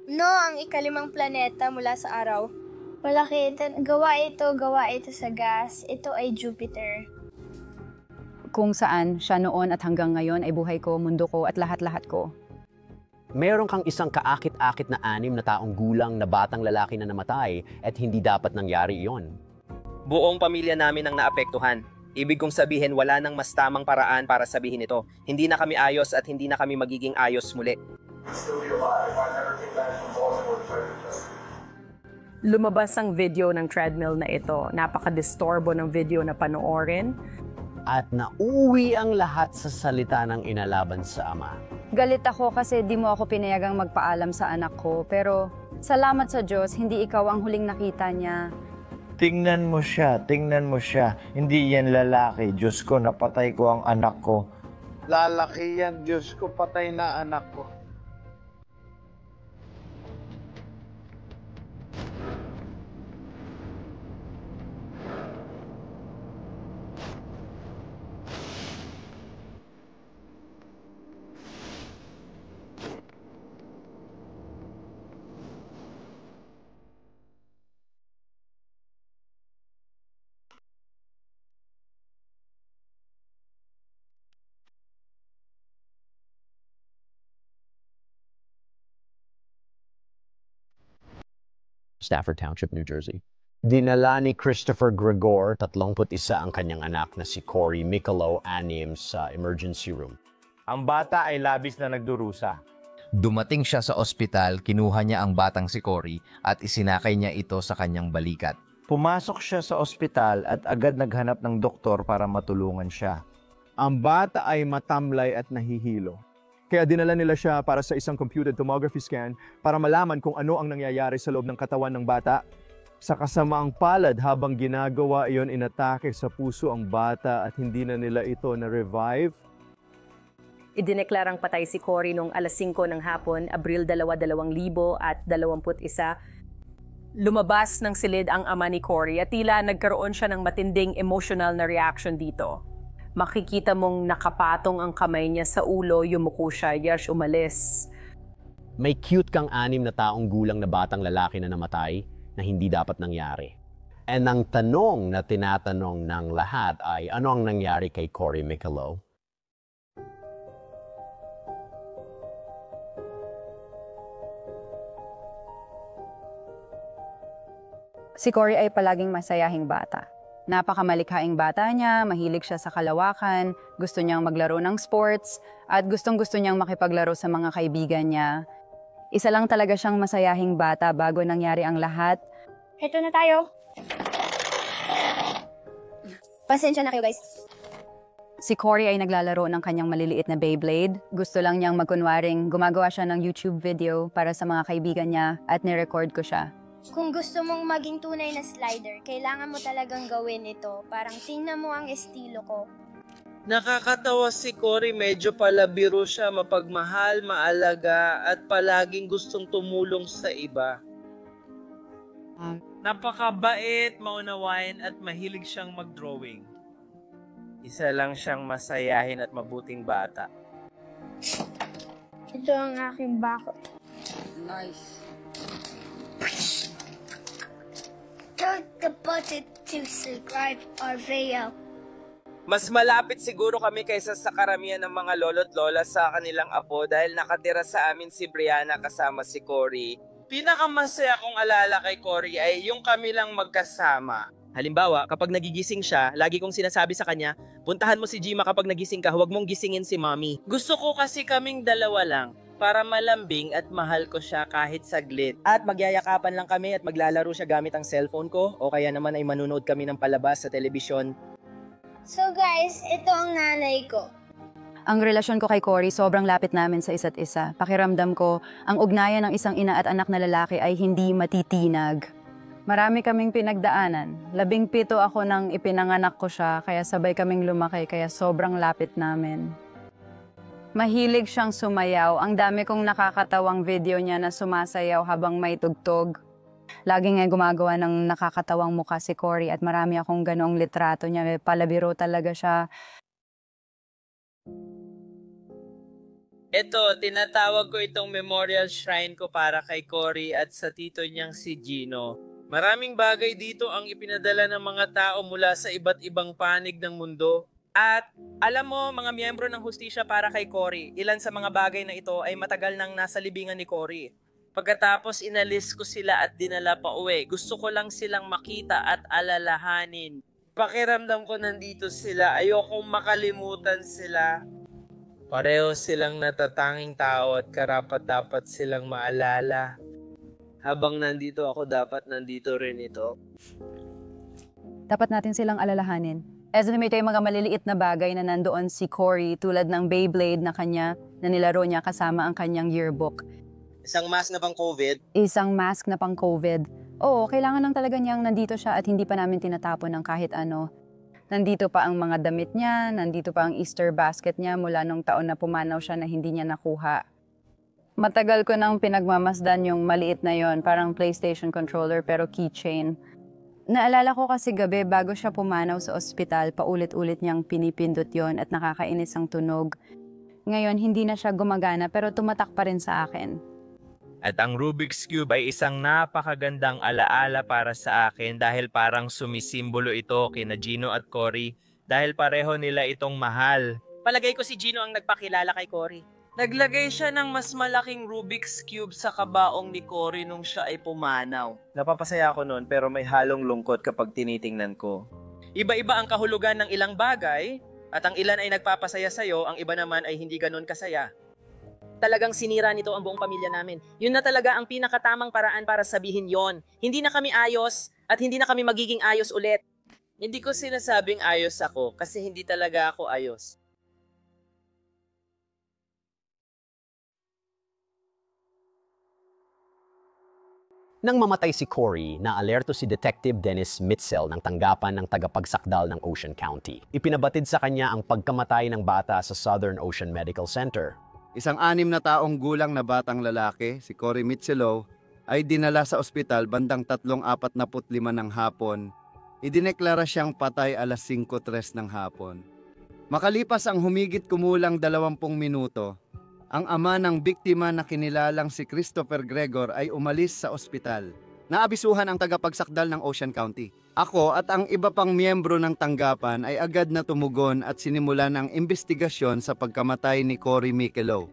No, ang ikalimang planeta mula sa araw. Malaki ito. Gawa ito sa gas. Ito ay Jupiter. Kung saan siya noon at hanggang ngayon ay buhay ko, mundo ko at lahat-lahat ko. Meron kang isang kaakit-akit na 6 na taong gulang na batang lalaki na namatay at hindi dapat nangyari iyon. Buong pamilya namin ang naapektuhan. Ibig kong sabihin wala nang mas tamang paraan para sabihin ito. Hindi na kami ayos at hindi na kami magiging ayos muli. Lumabas ang video ng treadmill na ito. Napaka-distorbo ng video na panoorin. At nauwi ang lahat sa salita ng inalaban sa ama. Galit ako kasi di mo ako pinayagang magpaalam sa anak ko, pero salamat sa Diyos, hindi ikaw ang huling nakita niya. Tingnan mo siya. Hindi yan lalaki. Diyos ko, napatay ko ang anak ko. Lalaki yan, Diyos ko, patay na anak ko. Stafford Township, New Jersey. Dinala ni Christopher Gregor, 31 ang kanyang anak na si Cory Micolo, 6 sa emergency room. Ang bata ay labis na nagdurusa. Dumating siya sa ospital, kinuha niya ang batang si Cory at isinakay niya ito sa kanyang balikat. Pumasok siya sa ospital at agad naghanap ng doktor para matulungan siya. Ang bata ay matamlay at nahihilo. Kaya dinala nila siya para sa isang computed tomography scan para malaman kung ano ang nangyayari sa loob ng katawan ng bata. Sa kasamaang palad, habang ginagawa iyon, inatake sa puso ang bata at hindi na nila ito na-revive. Idineklarang patay si Cory noong alas 5 ng hapon, Abril 2, 2021. Lumabas ng silid ang ama ni Cory at tila nagkaroon siya ng matinding emotional na reaction dito. Makikita mong nakapatong ang kamay niya sa ulo, yumuko siya, Yash umalis. May cute kang 6 na taong gulang na batang lalaki na namatay na hindi dapat nangyari. And ang tanong na tinatanong ng lahat ay ano ang nangyari kay Cory Micolo? Si Cory ay palaging masayahing bata. Napakamalikhaing bata niya, mahilig siya sa kalawakan, gusto niyang maglaro ng sports, at gustong-gusto niyang makipaglaro sa mga kaibigan niya. Isa lang talaga siyang masayahing bata bago nangyari ang lahat. Heto na tayo. Pasensya na kayo, guys. Si Cory ay naglalaro ng kanyang maliliit na Beyblade. Gusto lang niyang magkunwaring gumagawa siya ng YouTube video para sa mga kaibigan niya at nirecord ko siya. Kung gusto mong maging tunay na slider, kailangan mo talagang gawin ito. Parang tingnan mo ang estilo ko. Nakakatawa si Cory, medyo palabiro siya, mapagmahal, maalaga, at palaging gustong tumulong sa iba. Napakabait, maunawain at mahilig siyang mag-drawing. Isa lang siyang masayahin at mabuting bata. Ito ang aking bakod. Nice. Click the button to subscribe our video. Mas malapit siguro kami kaysa sa karamihan ng mga lolo't lola sa kanilang apo dahil nakatira sa amin si Brianna kasama si Cory. Pinakamasaya kong alala kay Cory ay yung kami lang magkasama. Halimbawa, kapag nagigising siya, lagi kong sinasabi sa kanya, puntahan mo si Jima kapag nagising ka, huwag mong gisingin si Mommy. Gusto ko kasi kaming dalawa lang para malambing at mahal ko siya kahit saglit. At magyayakapan lang kami at maglalaro siya gamit ang cellphone ko o kaya naman ay manunood kami ng palabas sa telebisyon. So guys, ito ang nanay ko. Ang relasyon ko kay Cory, sobrang lapit namin sa isa't isa. Pakiramdam ko, ang ugnayan ng isang ina at anak na lalaki ay hindi matitinag. Marami kaming pinagdaanan. 17 ako nang ipinanganak ko siya, kaya sabay kaming lumaki, kaya sobrang lapit namin. Mahilig siyang sumayaw. Ang dami kong nakakatawang video niya na sumasayaw habang may tugtog. Lagi nga gumagawa ng nakakatawang mukha si Cory at marami akong ganoong litrato niya. Palabiro talaga siya. Ito, tinatawag ko itong memorial shrine ko para kay Cory at sa tito niyang si Gino. Maraming bagay dito ang ipinadala ng mga tao mula sa iba't ibang panig ng mundo. At alam mo, mga miyembro ng hustisya para kay Cory, ilan sa mga bagay na ito ay matagal nang nasa libingan ni Cory. Pagkatapos inalis ko sila at dinala pa uwi. Gusto ko lang silang makita at alalahanin. Pakiramdam ko nandito sila. Ayokong makalimutan sila. Pareho silang natatanging tao at karapat-dapat silang maalala. Habang nandito ako, dapat nandito rin ito. Dapat natin silang alalahanin. Estimate yung mga maliliit na bagay na nandoon si Cory tulad ng Beyblade na kanya na nilaro niya kasama ang kanyang yearbook. Isang mask na pang COVID. Isang mask na pang COVID. Oo, kailangan lang talaga niyang nandito siya at hindi pa namin tinatapon ng kahit ano. Nandito pa ang mga damit niya, nandito pa ang Easter basket niya mula nung taon na pumanaw siya na hindi niya nakuha. Matagal ko nang pinagmamasdan yung maliit na yon, parang PlayStation controller pero keychain. Naalala ko kasi gabi bago siya pumanaw sa ospital, paulit-ulit niyang pinipindot yon at nakakainis ang tunog. Ngayon, hindi na siya gumagana pero tumatak pa rin sa akin. At ang Rubik's Cube ay isang napakagandang alaala para sa akin dahil parang sumisimbolo ito kina Gino at Cory dahil pareho nila itong mahal. Palagay ko si Gino ang nagpakilala kay Cory. Naglagay siya ng mas malaking Rubik's Cube sa kabaong ni Cory nung siya ay pumanaw. Napapasaya ako noon pero may halong lungkot kapag tinitingnan ko. Iba-iba ang kahulugan ng ilang bagay at ang ilan ay nagpapasaya sa'yo, ang iba naman ay hindi ganun kasaya. Talagang sinira nito ang buong pamilya namin. Yun na talaga ang pinakatamang paraan para sabihin yon. Hindi na kami ayos at hindi na kami magiging ayos ulit. Hindi ko sinasabing ayos ako kasi hindi talaga ako ayos. Nang mamatay si Cory, naalerto si Detective Dennis Mitchell ng tanggapan ng tagapagsakdal ng Ocean County. Ipinabatid sa kanya ang pagkamatay ng bata sa Southern Ocean Medical Center. Isang 6 na taong gulang na batang lalaki, si Cory Mitchell, ay dinala sa ospital bandang 3:45 ng hapon. Idineklara siyang patay alas 5:03 ng hapon. Makalipas ang humigit kumulang 20 minuto, ang ama ng biktima na kinilalang si Christopher Gregor ay umalis sa ospital. Naabisuhan ang tagapagsakdal ng Ocean County. Ako at ang iba pang miyembro ng tanggapan ay agad na tumugon at sinimulan ang investigasyon sa pagkamatay ni Cory Michelow.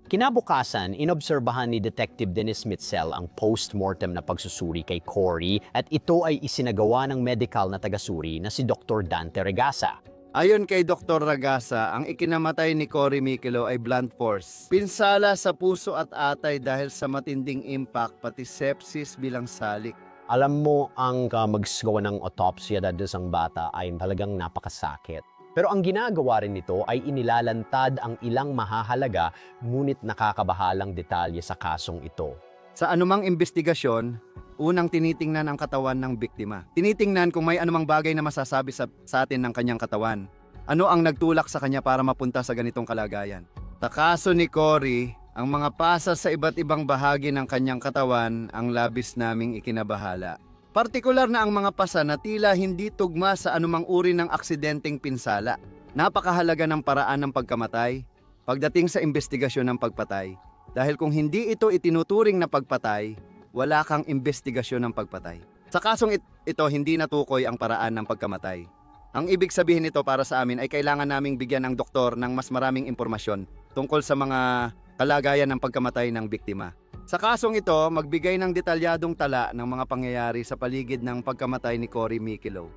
Kinabukasan, inobserbahan ni Detective Dennis Mitchell ang post-mortem na pagsusuri kay Cory at ito ay isinagawa ng medical na tagasuri na si Dr. Dante Regasa. Ayon kay Dr. Regasa, ang ikinamatay ni Cory Michelow ay blunt force. Pinsala sa puso at atay dahil sa matinding impact pati sepsis bilang salik. Alam mo, ang magsagawa ng autopsya dahil sa bata ay talagang napakasakit. Pero ang ginagawa rin nito ay inilalantad ang ilang mahahalaga ngunit nakakabahalang detalye sa kasong ito. Sa anumang investigasyon, unang tinitingnan ang katawan ng biktima. Tinitingnan kung may anumang bagay na masasabi sa atin ng kanyang katawan. Ano ang nagtulak sa kanya para mapunta sa ganitong kalagayan. Sa kaso ni Cory, ang mga pasa sa iba't ibang bahagi ng kanyang katawan ang labis naming ikinabahala. Partikular na ang mga pasa na tila hindi tugma sa anumang uri ng aksidenteng pinsala. Napakahalaga ng paraan ng pagkamatay pagdating sa investigasyon ng pagpatay. Dahil kung hindi ito itinuturing na pagpatay, wala kang investigasyon ng pagpatay. Sa kasong ito, hindi natukoy ang paraan ng pagkamatay. Ang ibig sabihin nito para sa amin ay kailangan naming bigyan ng doktor ng mas maraming impormasyon tungkol sa mga kalagayan ng pagkamatay ng biktima. Sa kasong ito, magbigay ng detalyadong tala ng mga pangyayari sa paligid ng pagkamatay ni Cory Michelow.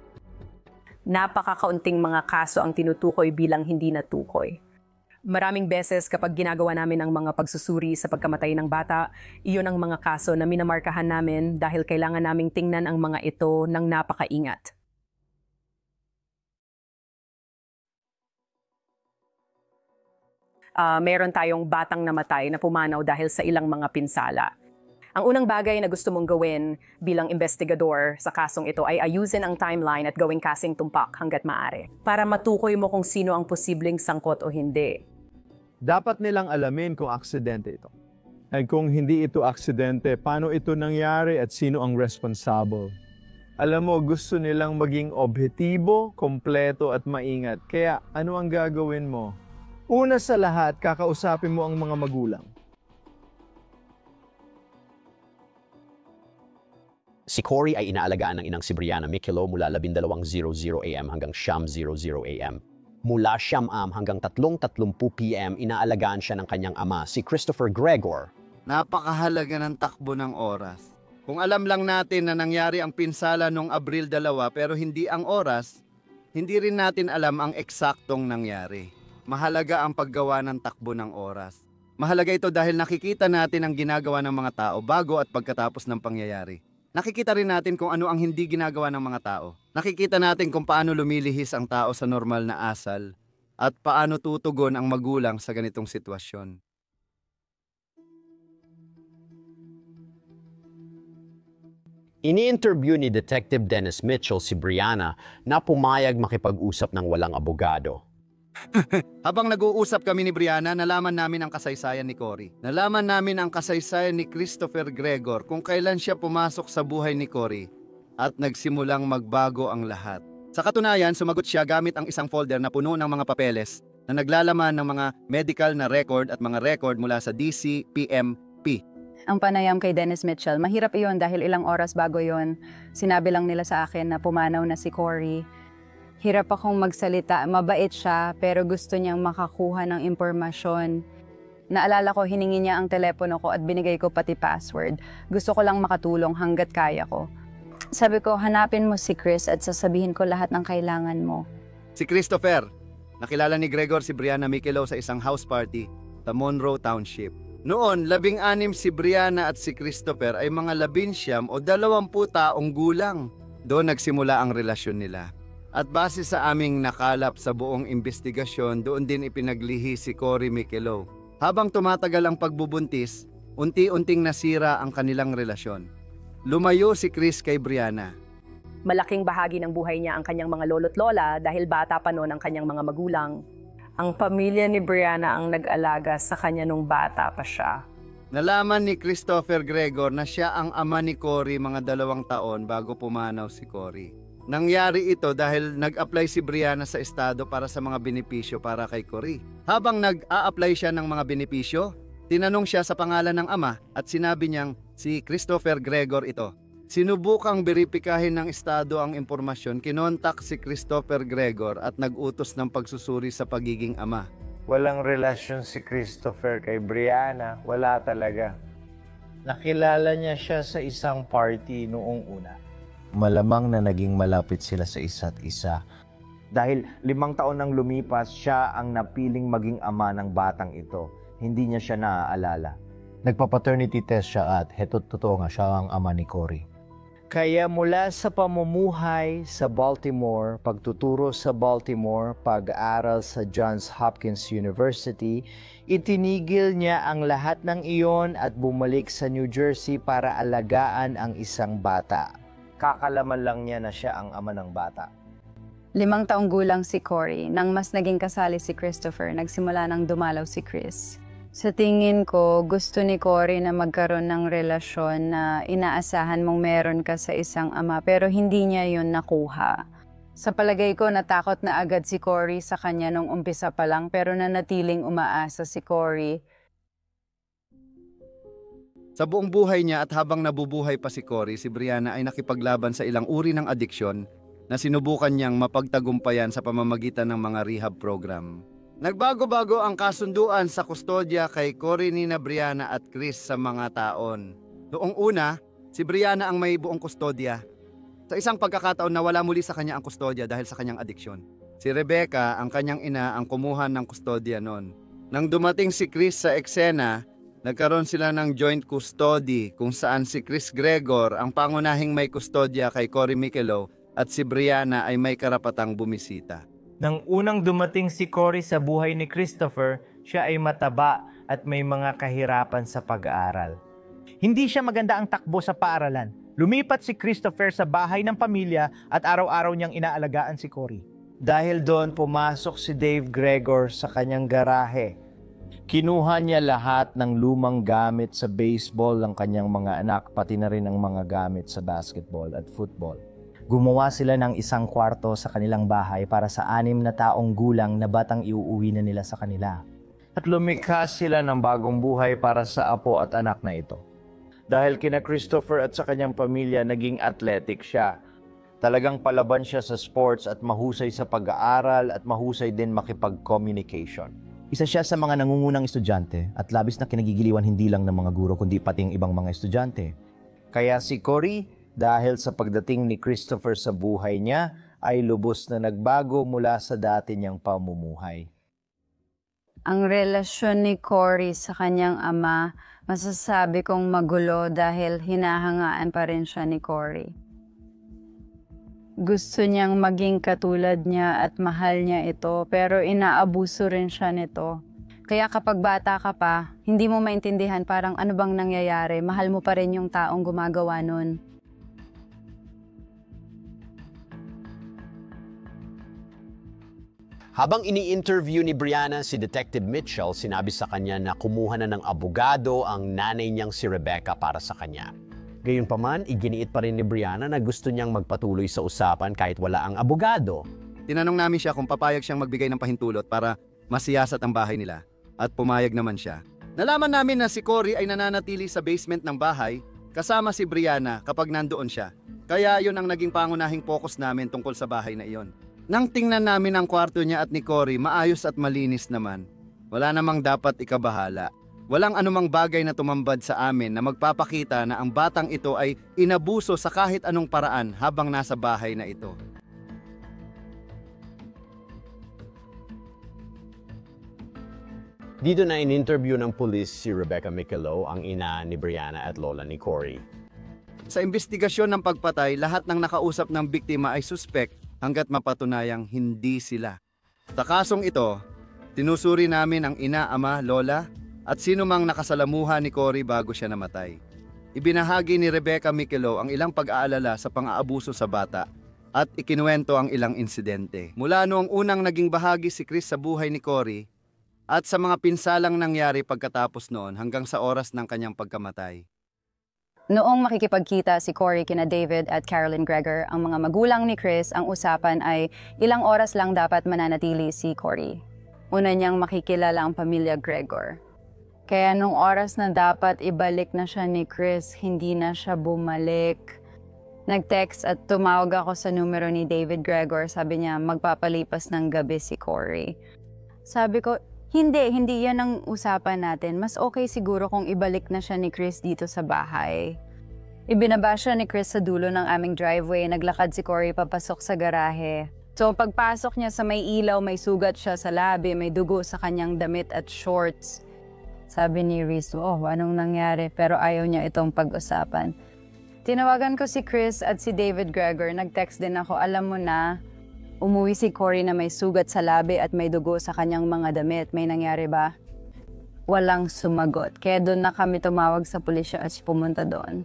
Napakakaunting mga kaso ang tinutukoy bilang hindi natukoy. Maraming beses kapag ginagawa namin ang mga pagsusuri sa pagkamatay ng bata, iyon ang mga kaso na minamarkahan namin dahil kailangan naming tingnan ang mga ito ng napakaingat. Meron tayong batang namatay na pumanaw dahil sa ilang mga pinsala. Ang unang bagay na gusto mong gawin bilang investigador sa kasong ito ay ayusin ang timeline at gawing kasing tumpak hanggat maaari para matukoy mo kung sino ang posibleng sangkot o hindi. Dapat nilang alamin kung aksidente ito. At kung hindi ito aksidente, paano ito nangyari at sino ang responsible. Alam mo, gusto nilang maging objektibo, kompleto at maingat. Kaya ano ang gagawin mo? Una sa lahat, kakausapin mo ang mga magulang. Si Cory ay inaalagaan ng inang si Brianna Mikelo mula 12:00 AM hanggang 00:00 AM. Mula 9 hanggang 3:30 PM, inaalagaan siya ng kanyang ama, si Christopher Gregor. Napakahalaga ng takbo ng oras. Kung alam lang natin na nangyari ang pinsala noong Abril 2 pero hindi ang oras, hindi rin natin alam ang eksaktong nangyari. Mahalaga ang paggawa ng takbo ng oras. Mahalaga ito dahil nakikita natin ang ginagawa ng mga tao bago at pagkatapos ng pangyayari. Nakikita rin natin kung ano ang hindi ginagawa ng mga tao. Nakikita natin kung paano lumilihis ang tao sa normal na asal at paano tutugon ang magulang sa ganitong sitwasyon. Ini-interview ni Detective Dennis Mitchell si Brianna na pumayag makipag-usap ng walang abogado. Habang nag-uusap kami ni Brianna, nalaman namin ang kasaysayan ni Cory. Nalaman namin ang kasaysayan ni Christopher Gregor kung kailan siya pumasok sa buhay ni Cory at nagsimulang magbago ang lahat. Sa katunayan, sumagot siya gamit ang isang folder na puno ng mga papeles na naglalaman ng mga medical na record at mga record mula sa DCPMP. Ang panayam kay Dennis Mitchell, mahirap iyon dahil ilang oras bago yon, sinabi lang nila sa akin na pumanaw na si Cory. Hirap akong magsalita, mabait siya pero gusto niyang makakuha ng impormasyon. Naalala ko, hiningi niya ang telepono ko at binigay ko pati password. Gusto ko lang makatulong hanggat kaya ko. Sabi ko, hanapin mo si Chris at sasabihin ko lahat ng kailangan mo. Si Christopher, nakilala ni Gregor si Brianna Mikelo sa isang house party sa Monroe Township. Noon, 16 si Brianna at si Christopher ay mga 19 o 20 taong gulang. Doon nagsimula ang relasyon nila. At base sa aming nakalap sa buong investigasyon, doon din ipinaglihi si Cory Mikelo. Habang tumatagal ang pagbubuntis, unti-unting nasira ang kanilang relasyon. Lumayo si Chris kay Brianna. Malaking bahagi ng buhay niya ang kanyang mga lolo't lola dahil bata pa noon ang kanyang mga magulang. Ang pamilya ni Brianna ang nag-alaga sa kanya nung bata pa siya. Nalaman ni Christopher Gregor na siya ang ama ni Cory mga 2 taon bago pumanaw si Cory. Nangyari ito dahil nag-apply si Brianna sa estado para sa mga benepisyo para kay Cory. Habang nag-a-apply siya ng mga benepisyo, tinanong siya sa pangalan ng ama at sinabi niyang si Christopher Gregor ito. Sinubukang beripikahin ng estado ang impormasyon, kinontak si Christopher Gregor at nag-utos ng pagsusuri sa pagiging ama. Walang relasyon si Christopher kay Brianna, wala talaga. Nakilala niya siya sa isang party noong una. Malamang na naging malapit sila sa isa't isa. Dahil 5 taon nang lumipas, siya ang napiling maging ama ng batang ito. Hindi niya siya naaalala. Nagpa-paternity test siya at heto't totoo nga siya ang ama ni Cory. Kaya mula sa pamumuhay sa Baltimore, pagtuturo sa Baltimore, pag-aaral sa Johns Hopkins University, itinigil niya ang lahat ng iyon at bumalik sa New Jersey para alagaan ang isang bata. Kakalaman lang niya na siya ang ama ng bata. 5 taong gulang si Cory. Nang mas naging kasali si Christopher, nagsimula nang dumalaw si Chris. Sa tingin ko, gusto ni Cory na magkaroon ng relasyon na inaasahan mong meron ka sa isang ama pero hindi niya yun nakuha. Sa palagay ko, natakot na agad si Cory sa kanya nung umpisa pa lang pero nanatiling umaasa si Cory. Sa buong buhay niya at habang nabubuhay pa si Cory, si Brianna ay nakipaglaban sa ilang uri ng adiksyon na sinubukan niyang mapagtagumpayan sa pamamagitan ng mga rehab program. Nagbago-bago ang kasunduan sa kustodya kay Cory, nina Brianna at Chris sa mga taon. Noong una, si Brianna ang may buong kustodya. Sa isang pagkakataon nawala muli sa kanya ang kustodya dahil sa kanyang adiksyon. Si Rebecca, ang kanyang ina, ang kumuha ng kustodya noon. Nang dumating si Chris sa eksena, nagkaroon sila ng joint custody kung saan si Chris Gregor ang pangunahing may kustodya kay Cory Mikelo at si Brianna ay may karapatang bumisita. Nang unang dumating si Cory sa buhay ni Christopher, siya ay mataba at may mga kahirapan sa pag-aaral. Hindi siya maganda ang takbo sa paaralan. Lumipat si Christopher sa bahay ng pamilya at araw-araw niyang inaalagaan si Cory. Dahil doon pumasok si Dave Gregor sa kanyang garahe. Kinuha niya lahat ng lumang gamit sa baseball ng kanyang mga anak, pati na rin ang mga gamit sa basketball at football. Gumawa sila ng isang kwarto sa kanilang bahay para sa 6 na taong gulang na batang iuuwi na nila sa kanila. At lumikha sila ng bagong buhay para sa apo at anak na ito. Dahil kina Christopher at sa kanyang pamilya, naging athletic siya. Talagang palaban siya sa sports at mahusay sa pag-aaral at mahusay din makipag-communication. Isa siya sa mga nangungunang estudyante at labis na kinagigiliwan hindi lang ng mga guro kundi pati ibang mga estudyante. Kaya si Cory, dahil sa pagdating ni Christopher sa buhay niya, ay lubos na nagbago mula sa dati niyang pamumuhay. Ang relasyon ni Cory sa kanyang ama, masasabi kong magulo dahil hinahangaan pa rin siya ni Cory. Gusto niyang maging katulad niya at mahal niya ito, pero inaabuso rin siya nito. Kaya kapag bata ka pa, hindi mo maintindihan parang ano bang nangyayari, mahal mo pa rin yung taong gumagawa nun. Habang ini-interview ni Brianna si Detective Mitchell, sinabi sa kanya na kumuha na ng abogado ang nanay niyang si Rebecca para sa kanya. Gayunpaman, iginiit pa rin ni Brianna na gusto niyang magpatuloy sa usapan kahit wala ang abogado. Tinanong namin siya kung papayag siyang magbigay ng pahintulot para masiyasat ang bahay nila. At pumayag naman siya. Nalaman namin na si Cory ay nananatili sa basement ng bahay kasama si Brianna kapag nandoon siya. Kaya yun ang naging pangunahing focus namin tungkol sa bahay na iyon. Nang tingnan namin ang kwarto niya at ni Cory, maayos at malinis naman. Wala namang dapat ikabahala. Walang anumang bagay na tumambad sa amin na magpapakita na ang batang ito ay inabuso sa kahit anong paraan habang nasa bahay na ito. Dito na in-interview ng pulis si Rebecca Michelot, ang ina ni Brianna at lola ni Cory. Sa investigasyon ng pagpatay, lahat ng nakausap ng biktima ay suspect hanggat mapatunayang hindi sila. Sa kasong ito, tinusuri namin ang ina, ama, lola at sino mang nakasalamuha ni Cory bago siya namatay. Ibinahagi ni Rebecca Michelot ang ilang pag-aalala sa pang-aabuso sa bata at ikinuwento ang ilang insidente. Mula noong unang naging bahagi si Chris sa buhay ni Cory at sa mga pinsalang nangyari pagkatapos noon hanggang sa oras ng kanyang pagkamatay. Noong makikipagkita si Cory kina David at Carolyn Gregor, ang mga magulang ni Chris, ang usapan ay ilang oras lang dapat mananatili si Cory. Una niyang makikilala ang pamilya Gregor. Kaya nung oras na dapat ibalik na siya ni Chris, hindi na siya bumalik. Nag-text at tumawag ako sa numero ni David Gregor. Sabi niya magpapalipas ng gabi si Cory. Sabi ko, hindi yan ang usapan natin. Mas okay siguro kung ibalik na siya ni Chris dito sa bahay. Ibinaba siya ni Chris sa dulo ng aming driveway. Naglakad si Cory papasok sa garahe. So pagpasok niya sa may ilaw, may sugat siya sa labi, may dugo sa kanyang damit at shorts. Sabi ni Reese, anong nangyari? Pero ayaw niya itong pag-usapan. Tinawagan ko si Chris at si David Gregor. Nag-text din ako, alam mo na, umuwi si Cory na may sugat sa labi at may dugo sa kanyang mga damit. May nangyari ba? Walang sumagot. Kaya doon na kami tumawag sa pulisya at pumunta doon.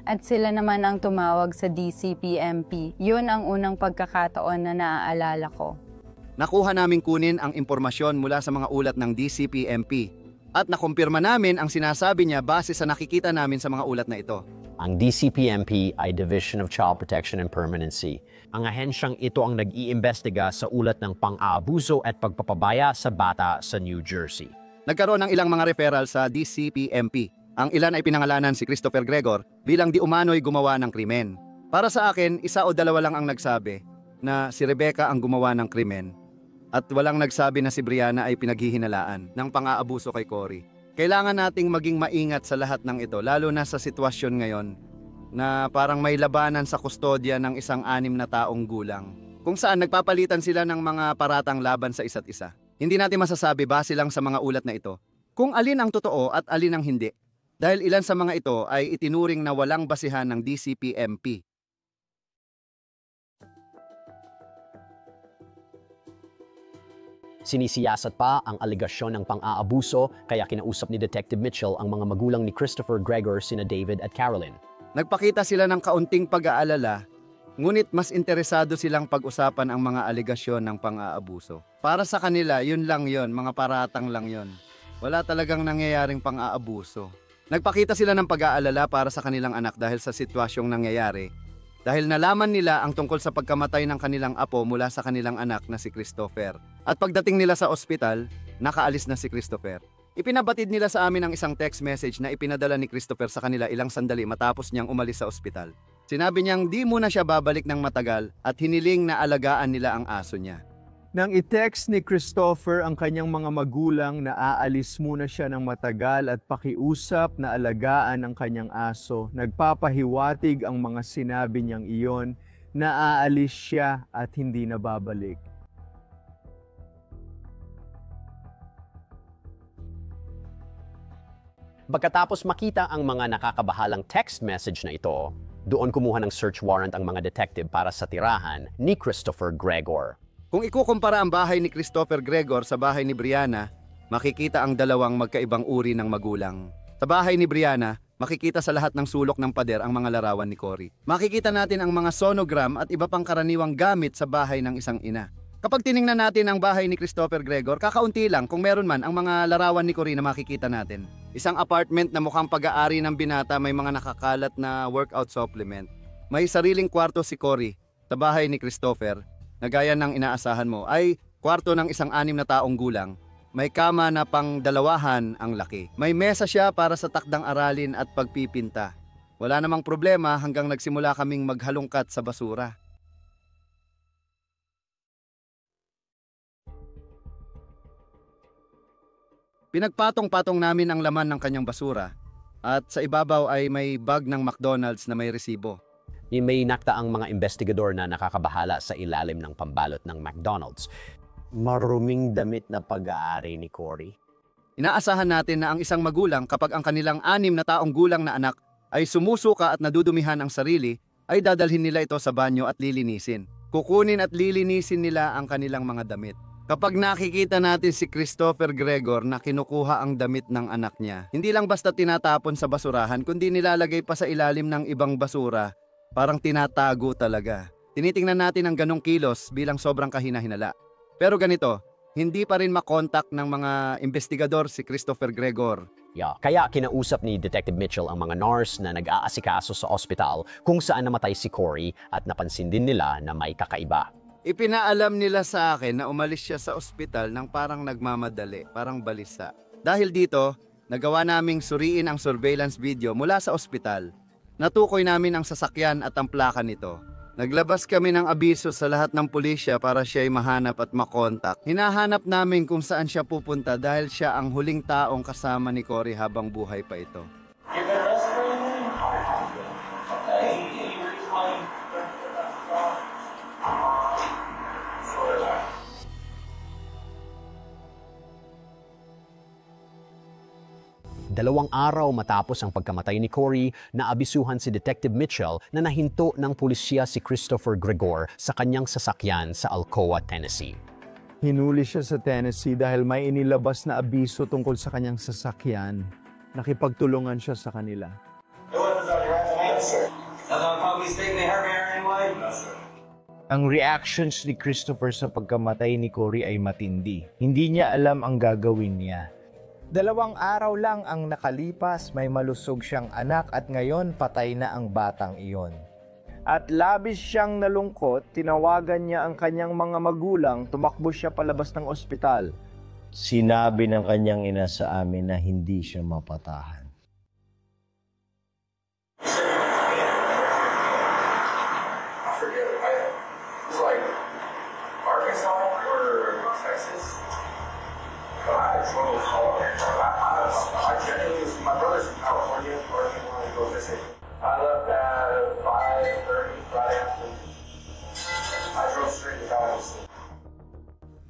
At sila naman ang tumawag sa DCPMP. Yun ang unang pagkakataon na naaalala ko. Nakuha namin kunin ang impormasyon mula sa mga ulat ng DCPMP at nakumpirma namin ang sinasabi niya base sa nakikita namin sa mga ulat na ito. Ang DCPMP ay Division of Child Protection and Permanency. Ang ahensyang ito ang nag-iimbestiga sa ulat ng pang-aabuso at pagpapabaya sa bata sa New Jersey. Nagkaroon ng ilang mga referral sa DCPMP. Ang ilan ay pinangalanan si Christopher Gregor bilang di umano'y gumawa ng krimen. Para sa akin, 1 o 2 lang ang nagsabi na si Rebecca ang gumawa ng krimen at walang nagsabi na si Brianna ay pinaghihinalaan ng pang-aabuso kay Cory. Kailangan nating maging maingat sa lahat ng ito, lalo na sa sitwasyon ngayon na parang may labanan sa kustodya ng isang 6 na taong gulang, kung saan nagpapalitan sila ng mga paratang laban sa isa't isa. Hindi natin masasabi base lang sa mga ulat na ito kung alin ang totoo at alin ang hindi, dahil ilan sa mga ito ay itinuring na walang basihan ng DCPMP. Sinisiyasat pa ang aligasyon ng pang-aabuso kaya kinausap ni Detective Mitchell ang mga magulang ni Christopher Gregor sina David at Carolyn. Nagpakita sila ng kaunting pag-aalala, ngunit mas interesado silang pag-usapan ang mga aligasyon ng pang-aabuso. Para sa kanila, yun lang yon, mga paratang lang yon. Wala talagang nangyayaring pang-aabuso. Nagpakita sila ng pag-aalala para sa kanilang anak dahil sa sitwasyong nangyayari dahil nalaman nila ang tungkol sa pagkamatay ng kanilang apo mula sa kanilang anak na si Christopher. At pagdating nila sa ospital, nakaalis na si Christopher. Ipinabatid nila sa amin ang isang text message na ipinadala ni Christopher sa kanila ilang sandali matapos niyang umalis sa ospital. Sinabi niyang di muna siya babalik ng matagal at hiniling na alagaan nila ang aso niya. Nang i-text ni Christopher ang kanyang mga magulang na aalis muna siya ng matagal at pakiusap na alagaan ang kanyang aso, nagpapahiwatig ang mga sinabi niyang iyon na aalis siya at hindi na babalik. Pagkatapos makita ang mga nakakabahalang text message na ito, doon kumuha ng search warrant ang mga detective para sa tirahan ni Christopher Gregor. Kung ikukumpara ang bahay ni Christopher Gregor sa bahay ni Brianna, makikita ang dalawang magkaibang uri ng magulang. Sa bahay ni Brianna, makikita sa lahat ng sulok ng pader ang mga larawan ni Cory. Makikita natin ang mga sonogram at iba pang karaniwang gamit sa bahay ng isang ina. Kapag tiningnan natin ang bahay ni Christopher Gregor, kakaunti lang kung meron man ang mga larawan ni Cory na makikita natin. Isang apartment na mukhang pag-aari ng binata, may mga nakakalat na workout supplement. May sariling kwarto si Cory. Sa bahay ni Christopher, na gaya ng inaasahan mo, ay kwarto ng isang 6 na taong gulang. May kama na pang 2 ang laki. May mesa siya para sa takdang aralin at pagpipinta. Wala namang problema hanggang nagsimula kaming maghalongkat sa basura. Pinagpatong-patong namin ang laman ng kanyang basura at sa ibabaw ay may bag ng McDonald's na may resibo. May nakita ang mga investigador na nakakabahala sa ilalim ng pambalot ng McDonald's. Maruming damit na pag-aari ni Cory. Inaasahan natin na ang isang magulang kapag ang kanilang 6 na taong gulang na anak ay sumusuka at nadudumihan ang sarili, ay dadalhin nila ito sa banyo at lilinisin. Kukunin at lilinisin nila ang kanilang mga damit. Kapag nakikita natin si Christopher Gregor na kinukuha ang damit ng anak niya, hindi lang basta tinatapon sa basurahan, kundi nilalagay pa sa ilalim ng ibang basura. Parang tinatago talaga. Tinitingnan natin ang ganong kilos bilang sobrang kahina-hinala. Pero ganito, hindi pa rin makontak ng mga investigador si Christopher Gregor. Kaya kinausap ni Detective Mitchell ang mga nurse na nag-aasikaso sa ospital kung saan namatay si Cory at napansin din nila na may kakaiba. Ipinaalam nila sa akin na umalis siya sa ospital ng parang nagmamadali, parang balisa. Dahil dito, nagawa naming suriin ang surveillance video mula sa ospital. Natukoy namin ang sasakyan at ang plaka nito. Naglabas kami ng abiso sa lahat ng pulisya para siya ay mahanap at makontak. Hinahanap namin kung saan siya pupunta dahil siya ang huling taong kasama ni Cory habang buhay pa ito. Dalawang araw matapos ang pagkamatay ni Cory, naabisuhan si Detective Mitchell na nahinto ng pulisya si Christopher Gregor sa kanyang sasakyan sa Alcoa, Tennessee. Hinuli siya sa Tennessee dahil may inilabas na abiso tungkol sa kanyang sasakyan. Nakipagtulungan siya sa kanila. Ang reactions ni Christopher sa pagkamatay ni Cory ay matindi. Hindi niya alam ang gagawin niya. 2 araw lang ang nakalipas, may malusog siyang anak at ngayon patay na ang batang iyon. At labis siyang nalungkot, tinawagan niya ang kanyang mga magulang, tumakbo siya palabas ng ospital. Sinabi ng kanyang ina sa amin na hindi siya mapatahan.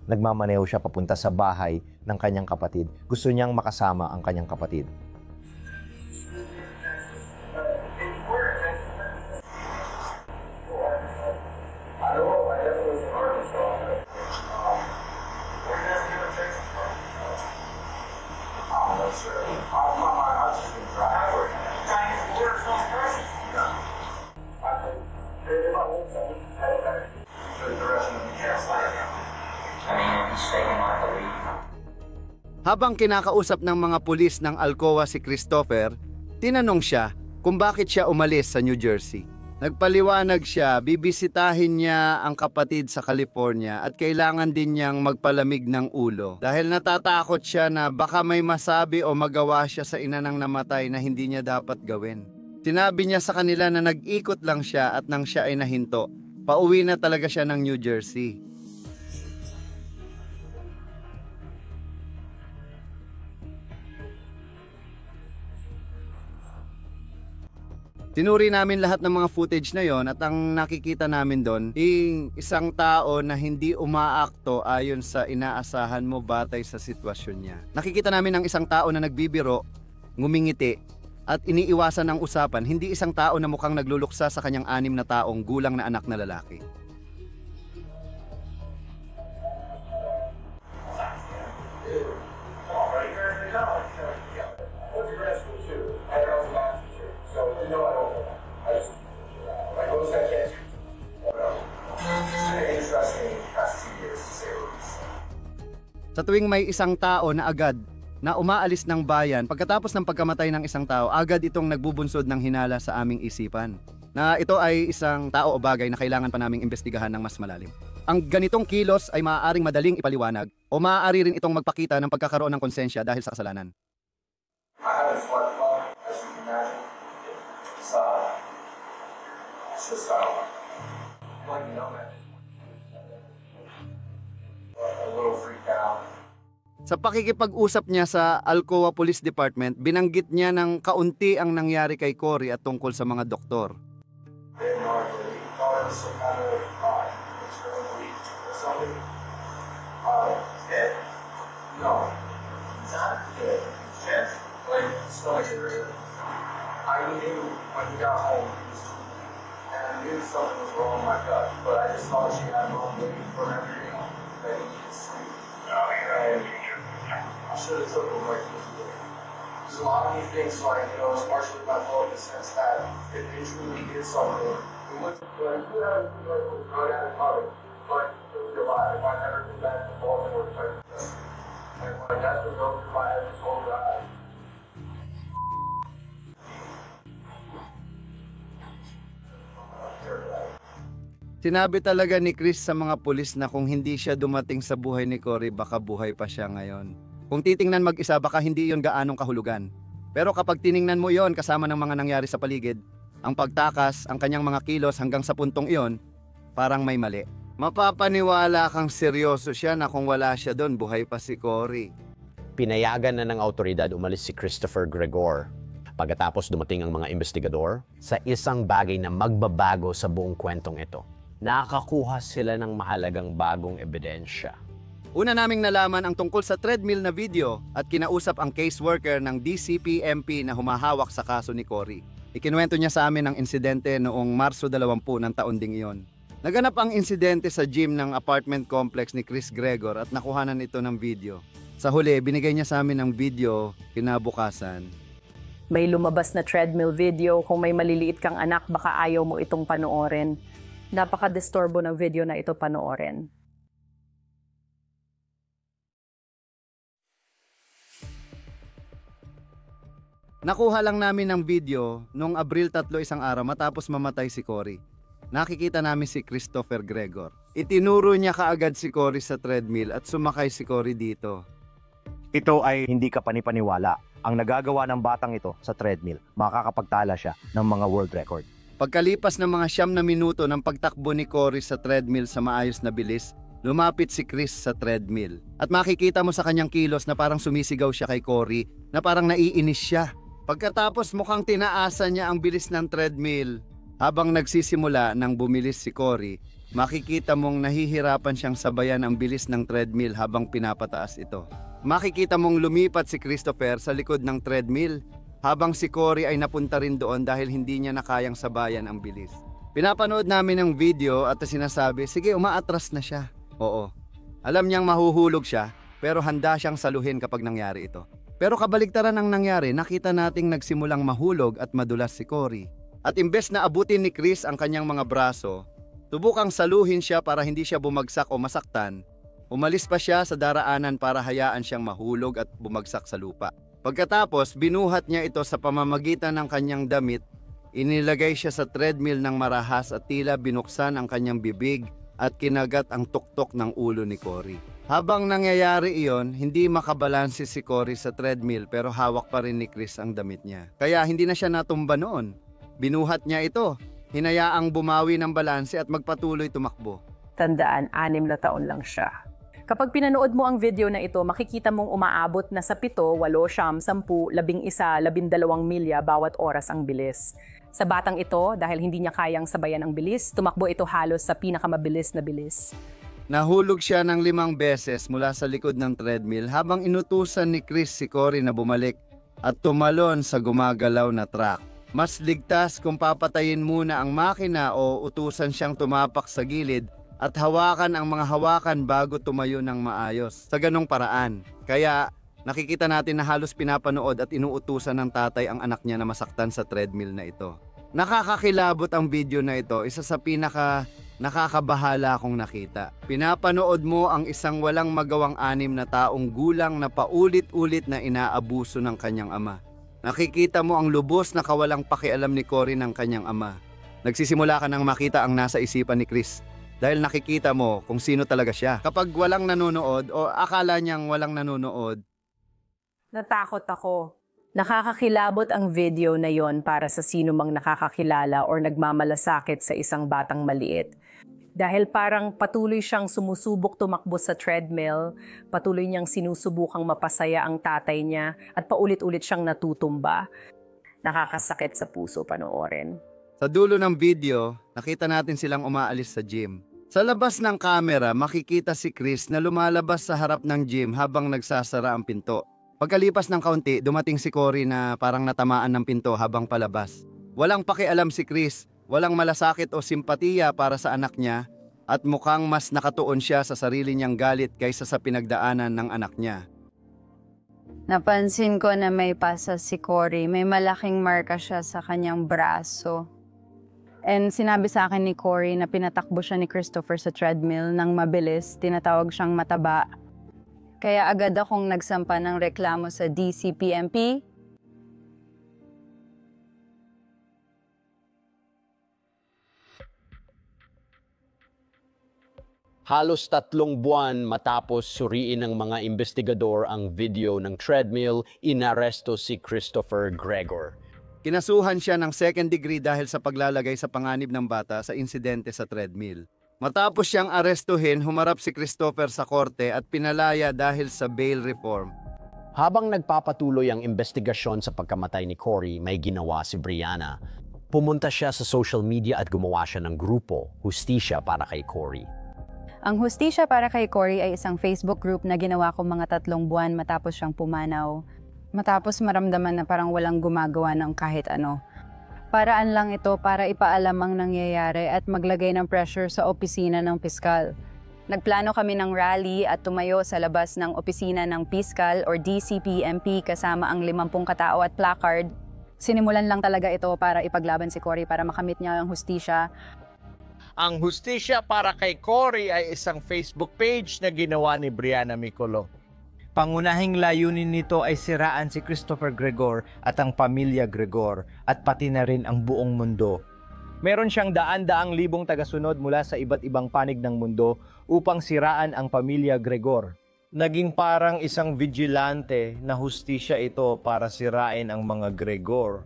Nagmamaneho siya papunta sa bahay ng kanyang kapatid. Gusto niyang makasama ang kanyang kapatid. Habang kinakausap ng mga pulis ng Alcoa si Christopher, tinanong siya kung bakit siya umalis sa New Jersey. Nagpaliwanag siya, bibisitahin niya ang kapatid sa California at kailangan din niyang magpalamig ng ulo dahil natatakot siya na baka may masabi o magawa siya sa ina ng namatay na hindi niya dapat gawin. Sinabi niya sa kanila na nag-ikot lang siya at nang siya ay nahinto, pauwi na talaga siya ng New Jersey. Tinuri namin lahat ng mga footage na yon at ang nakikita namin doon isang tao na hindi umaakto ayon sa inaasahan mo batay sa sitwasyon niya. Nakikita namin ang isang tao na nagbibiro, ngumingiti at iniiwasan ang usapan, hindi isang tao na mukhang nagluluksa sa kanyang 6 na taong gulang na anak na lalaki. Sa tuwing may isang tao na agad na umaalis ng bayan, pagkatapos ng pagkamatay ng isang tao, agad itong nagbubunsod ng hinala sa aming isipan. Na ito ay isang tao o bagay na kailangan pa naming imbestigahan ng mas malalim. Ang ganitong kilos ay maaaring madaling ipaliwanag o maaari rin itong magpakita ng pagkakaroon ng konsensya dahil sa kasalanan. I have a smartphone, as you can imagine. It's just, like, you know, man. A little freaked out. Sa pakikipag-usap niya sa Alcoa Police Department, binanggit niya ng kaunti ang nangyari kay Cory at tungkol sa mga doktor. I knew when he got home, and I knew something was wrong with my gut, but I just thought she had wrong waiting for everything that he needed to sleep. And I should have took him right to the Because a lot of me thinks, like, you know, it's partially my fault in the sense that if they truly did something, we would have good at it, but it would be alive. If I never did that, the Baltimore type of thing. And when that's what goes through my head this whole ride. Sinabi talaga ni Chris sa mga pulis na kung hindi siya dumating sa buhay ni Cory, baka buhay pa siya ngayon. Kung titingnan mag-isa, baka hindi yon gaanong kahulugan. Pero kapag tiningnan mo yon kasama ng mga nangyari sa paligid, ang pagtakas, ang kanyang mga kilos hanggang sa puntong iyon, parang may mali. Mapapaniwala kang seryoso siya na kung wala siya doon, buhay pa si Cory. Pinayagan na ng autoridad umalis si Christopher Gregor. Pagkatapos dumating ang mga investigador sa isang bagay na magbabago sa buong kwentong ito. Nakakuha sila ng mahalagang bagong ebidensya. Una naming nalaman ang tungkol sa treadmill na video at kinausap ang caseworker ng DCP-MP na humahawak sa kaso ni Cory. Ikinuwento niya sa amin ang insidente noong Marso 20 ng taon ding iyon. Naganap ang insidente sa gym ng apartment complex ni Chris Gregor at nakuhanan ito ng video. Sa huli, binigay niya sa amin ang video kinabukasan. May lumabas na treadmill video. Kung may maliliit kang anak, baka ayaw mo itong panoorin. Napaka-disturbo ng video na ito panoorin. Nakuha lang namin ang video noong Abril 3 isang araw matapos mamatay si Cory. Nakikita namin si Christopher Gregor. Itinuro niya kaagad si Cory sa treadmill at sumakay si Cory dito. Ito ay hindi ka panipaniwala. Ang nagagawa ng batang ito sa treadmill, makakapagtala siya ng mga world record. Pagkalipas ng mga 9 na minuto ng pagtakbo ni Cory sa treadmill sa maayos na bilis, lumapit si Chris sa treadmill. At makikita mo sa kanyang kilos na parang sumisigaw siya kay Cory, na parang naiinis siya. Pagkatapos mukhang tinaasan niya ang bilis ng treadmill. Habang nagsisimula nang bumilis si Cory, makikita mong nahihirapan siyang sabayan ang bilis ng treadmill habang pinapataas ito. Makikita mong lumipat si Christopher sa likod ng treadmill, habang si Cory ay napunta rin doon dahil hindi niya nakayang sabayan ang bilis. Pinapanood namin ang video at sinasabi, sige, umaatras na siya. Oo. Alam niyang mahuhulog siya, pero handa siyang saluhin kapag nangyari ito. Pero kabaligtaran ang nangyari, nakita nating nagsimulang mahulog at madulas si Cory. At imbes na abutin ni Chris ang kanyang mga braso, tubukang saluhin siya para hindi siya bumagsak o masaktan. Umalis pa siya sa daraanan para hayaan siyang mahulog at bumagsak sa lupa. Pagkatapos, binuhat niya ito sa pamamagitan ng kanyang damit Inilagay siya sa treadmill ng marahas at tila binuksan ang kanyang bibig at kinagat ang tuktok ng ulo ni Cory. Habang nangyayari iyon, hindi makabalanse si Cory sa treadmill pero hawak pa rin ni Chris ang damit niya. Kaya hindi na siya natumba noon. Binuhat niya ito, hinayaang bumawi ng balanse at magpatuloy tumakbo. Tandaan, 6 na taon lang siya. Kapag pinanood mo ang video na ito, makikita mong umaabot na sa 7, 8, 10, 11, 12 milya bawat oras ang bilis. Sa batang ito, dahil hindi niya kayang sabayan ang bilis, tumakbo ito halos sa pinakamabilis na bilis. Nahulog siya ng 5 beses mula sa likod ng treadmill habang inutusan ni Chris si Cory na bumalik at tumalon sa gumagalaw na truck. Mas ligtas kung papatayin muna ang makina o utusan siyang tumapak sa gilid at hawakan ang mga hawakan bago tumayo ng maayos. Sa ganong paraan. Kaya nakikita natin na halos pinapanood at inuutusan ng tatay ang anak niya na masaktan sa treadmill na ito. Nakakakilabot ang video na ito, isa sa nakakabahala kong nakita. Pinapanood mo ang isang walang magawang 6 na taong gulang na paulit-ulit na inaabuso ng kanyang ama. Nakikita mo ang lubos na kawalang pakialam ni Cory ng kanyang ama. Nagsisimula ka nang makita ang nasa isipan ni Chris. Dahil nakikita mo kung sino talaga siya. Kapag walang nanonood o akala niyang walang nanonood, natakot ako. Nakakakilabot ang video na yon para sa sino mang nakakakilala or nagmamalasakit sa isang batang maliit. Dahil parang patuloy siyang sumusubok tumakbo sa treadmill, patuloy niyang sinusubukang mapasaya ang tatay niya at paulit-ulit siyang natutumba. Nakakasakit sa puso panoorin. Sa dulo ng video, nakita natin silang umaalis sa gym. Sa labas ng kamera, makikita si Chris na lumalabas sa harap ng gym habang nagsasara ang pinto. Pagkalipas ng kaunti, dumating si Cory na parang natamaan ng pinto habang palabas. Walang pakialam si Chris, walang malasakit o simpatiya para sa anak niya at mukhang mas nakatuon siya sa sarili niyang galit kaysa sa pinagdaanan ng anak niya. Napansin ko na may pasa si Cory. May malaking marka siya sa kanyang braso. And sinabi sa akin ni Cory na pinatakbo siya ni Christopher sa treadmill nang mabilis, tinatawag siyang mataba. Kaya agad akong nagsampa ng reklamo sa DCPMP. Halos 3 buwan matapos suriin ng mga investigador ang video ng treadmill, inaresto si Christopher Gregor. Kinasuhan siya ng 2nd degree dahil sa paglalagay sa panganib ng bata sa insidente sa treadmill. Matapos siyang arestuhin, humarap si Christopher sa korte at pinalaya dahil sa bail reform. Habang nagpapatuloy ang investigasyon sa pagkamatay ni Cory, may ginawa si Brianna. Pumunta siya sa social media at gumawa siya ng grupo, Hustisya para kay Cory. Ang Hustisya para kay Cory ay isang Facebook group na ginawa ko mga 3 buwan matapos siyang pumanaw. Matapos maramdaman na parang walang gumagawa ng kahit ano. Paraan lang ito para ipaalam ang nangyayari at maglagay ng pressure sa opisina ng piskal. Nagplano kami ng rally at tumayo sa labas ng opisina ng piskal or DCPMP kasama ang 50 katao at placard. Sinimulan lang talaga ito para ipaglaban si Cory para makamit niya ang hustisya. Ang Hustisya para kay Cory ay isang Facebook page na ginawa ni Brianna Micolo. Pangunahing layunin nito ay siraan si Christopher Gregor at ang pamilya Gregor at pati na rin ang buong mundo. Meron siyang daan-daang libong tagasunod mula sa iba't ibang panig ng mundo upang siraan ang pamilya Gregor. Naging parang isang vigilante na hustisya ito para sirain ang mga Gregor.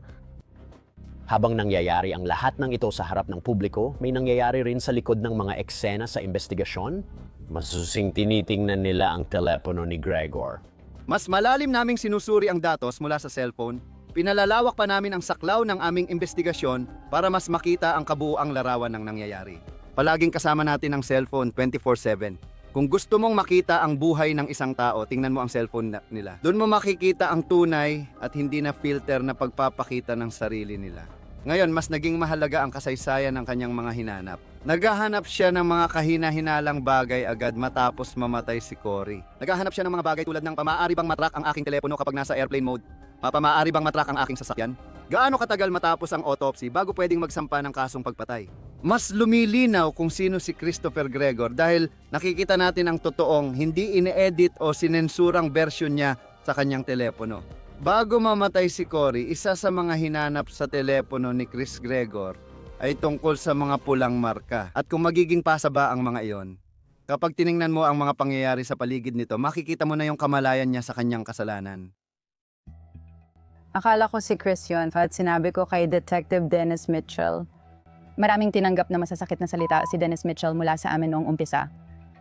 Habang nangyayari ang lahat ng ito sa harap ng publiko, may nangyayari rin sa likod ng mga eksena sa investigasyon. Masusing tinitingnan nila ang telepono ni Gregor. Mas malalim naming sinusuri ang datos mula sa cellphone. Pinalalawak pa namin ang saklaw ng aming investigasyon para mas makita ang kabuuang larawan ng nangyayari. Palaging kasama natin ang cellphone 24/7. Kung gusto mong makita ang buhay ng isang tao, tingnan mo ang cellphone nila. Doon mo makikita ang tunay at hindi na filter na pagpapakita ng sarili nila. Ngayon, mas naging mahalaga ang kasaysayan ng kanyang mga hinanap. Naghahanap siya ng mga kahina-hinalang bagay agad matapos mamatay si Cory. Naghahanap siya ng mga bagay tulad ng pamaari bang matrak ang aking telepono kapag nasa airplane mode? Pamaari bang matrak ang aking sasakyan? Gaano katagal matapos ang autopsy bago pwedeng magsampa ng kasong pagpatay? Mas lumilinaw kung sino si Christopher Gregor dahil nakikita natin ang totoong, hindi ine-edit o sinensurang version niya sa kanyang telepono. Bago mamatay si Cory, isa sa mga hinanap sa telepono ni Chris Gregor ay tungkol sa mga pulang marka at kung magiging pasa ba ang mga iyon. Kapag tiningnan mo ang mga pangyayari sa paligid nito, makikita mo na yung kamalayan niya sa kanyang kasalanan. Akala ko si Chris yun at sinabi ko kay Detective Dennis Mitchell. Maraming tinanggap na masasakit na salita si Dennis Mitchell mula sa amin noong umpisa.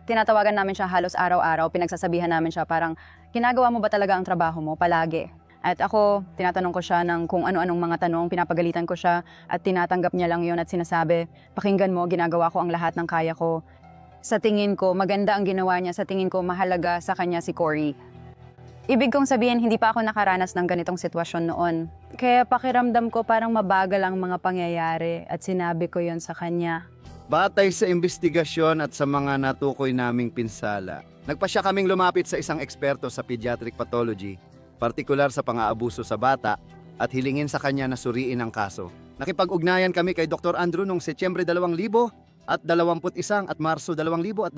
Tinatawagan namin siya halos araw-araw, pinagsasabihan namin siya parang, ginagawa mo ba talaga ang trabaho mo palagi? At ako, tinatanong ko siya ng kung ano-anong mga tanong, pinapagalitan ko siya at tinatanggap niya lang yun at sinasabi, pakinggan mo, ginagawa ko ang lahat ng kaya ko. Sa tingin ko, maganda ang ginawa niya. Sa tingin ko, mahalaga sa kanya si Cory. Ibig kong sabihin, hindi pa ako nakaranas ng ganitong sitwasyon noon. Kaya pakiramdam ko parang mabagal ang mga pangyayari at sinabi ko yon sa kanya. Batay sa investigasyon at sa mga natukoy naming pinsala, nagpasya kaming lumapit sa isang eksperto sa pediatric pathology, partikular sa pang-aabuso sa bata, at hilingin sa kanya na suriin ang kaso. Nakipag-ugnayan kami kay Dr. Andrew noong Setyembre 2000, at 21 at Marso 2022.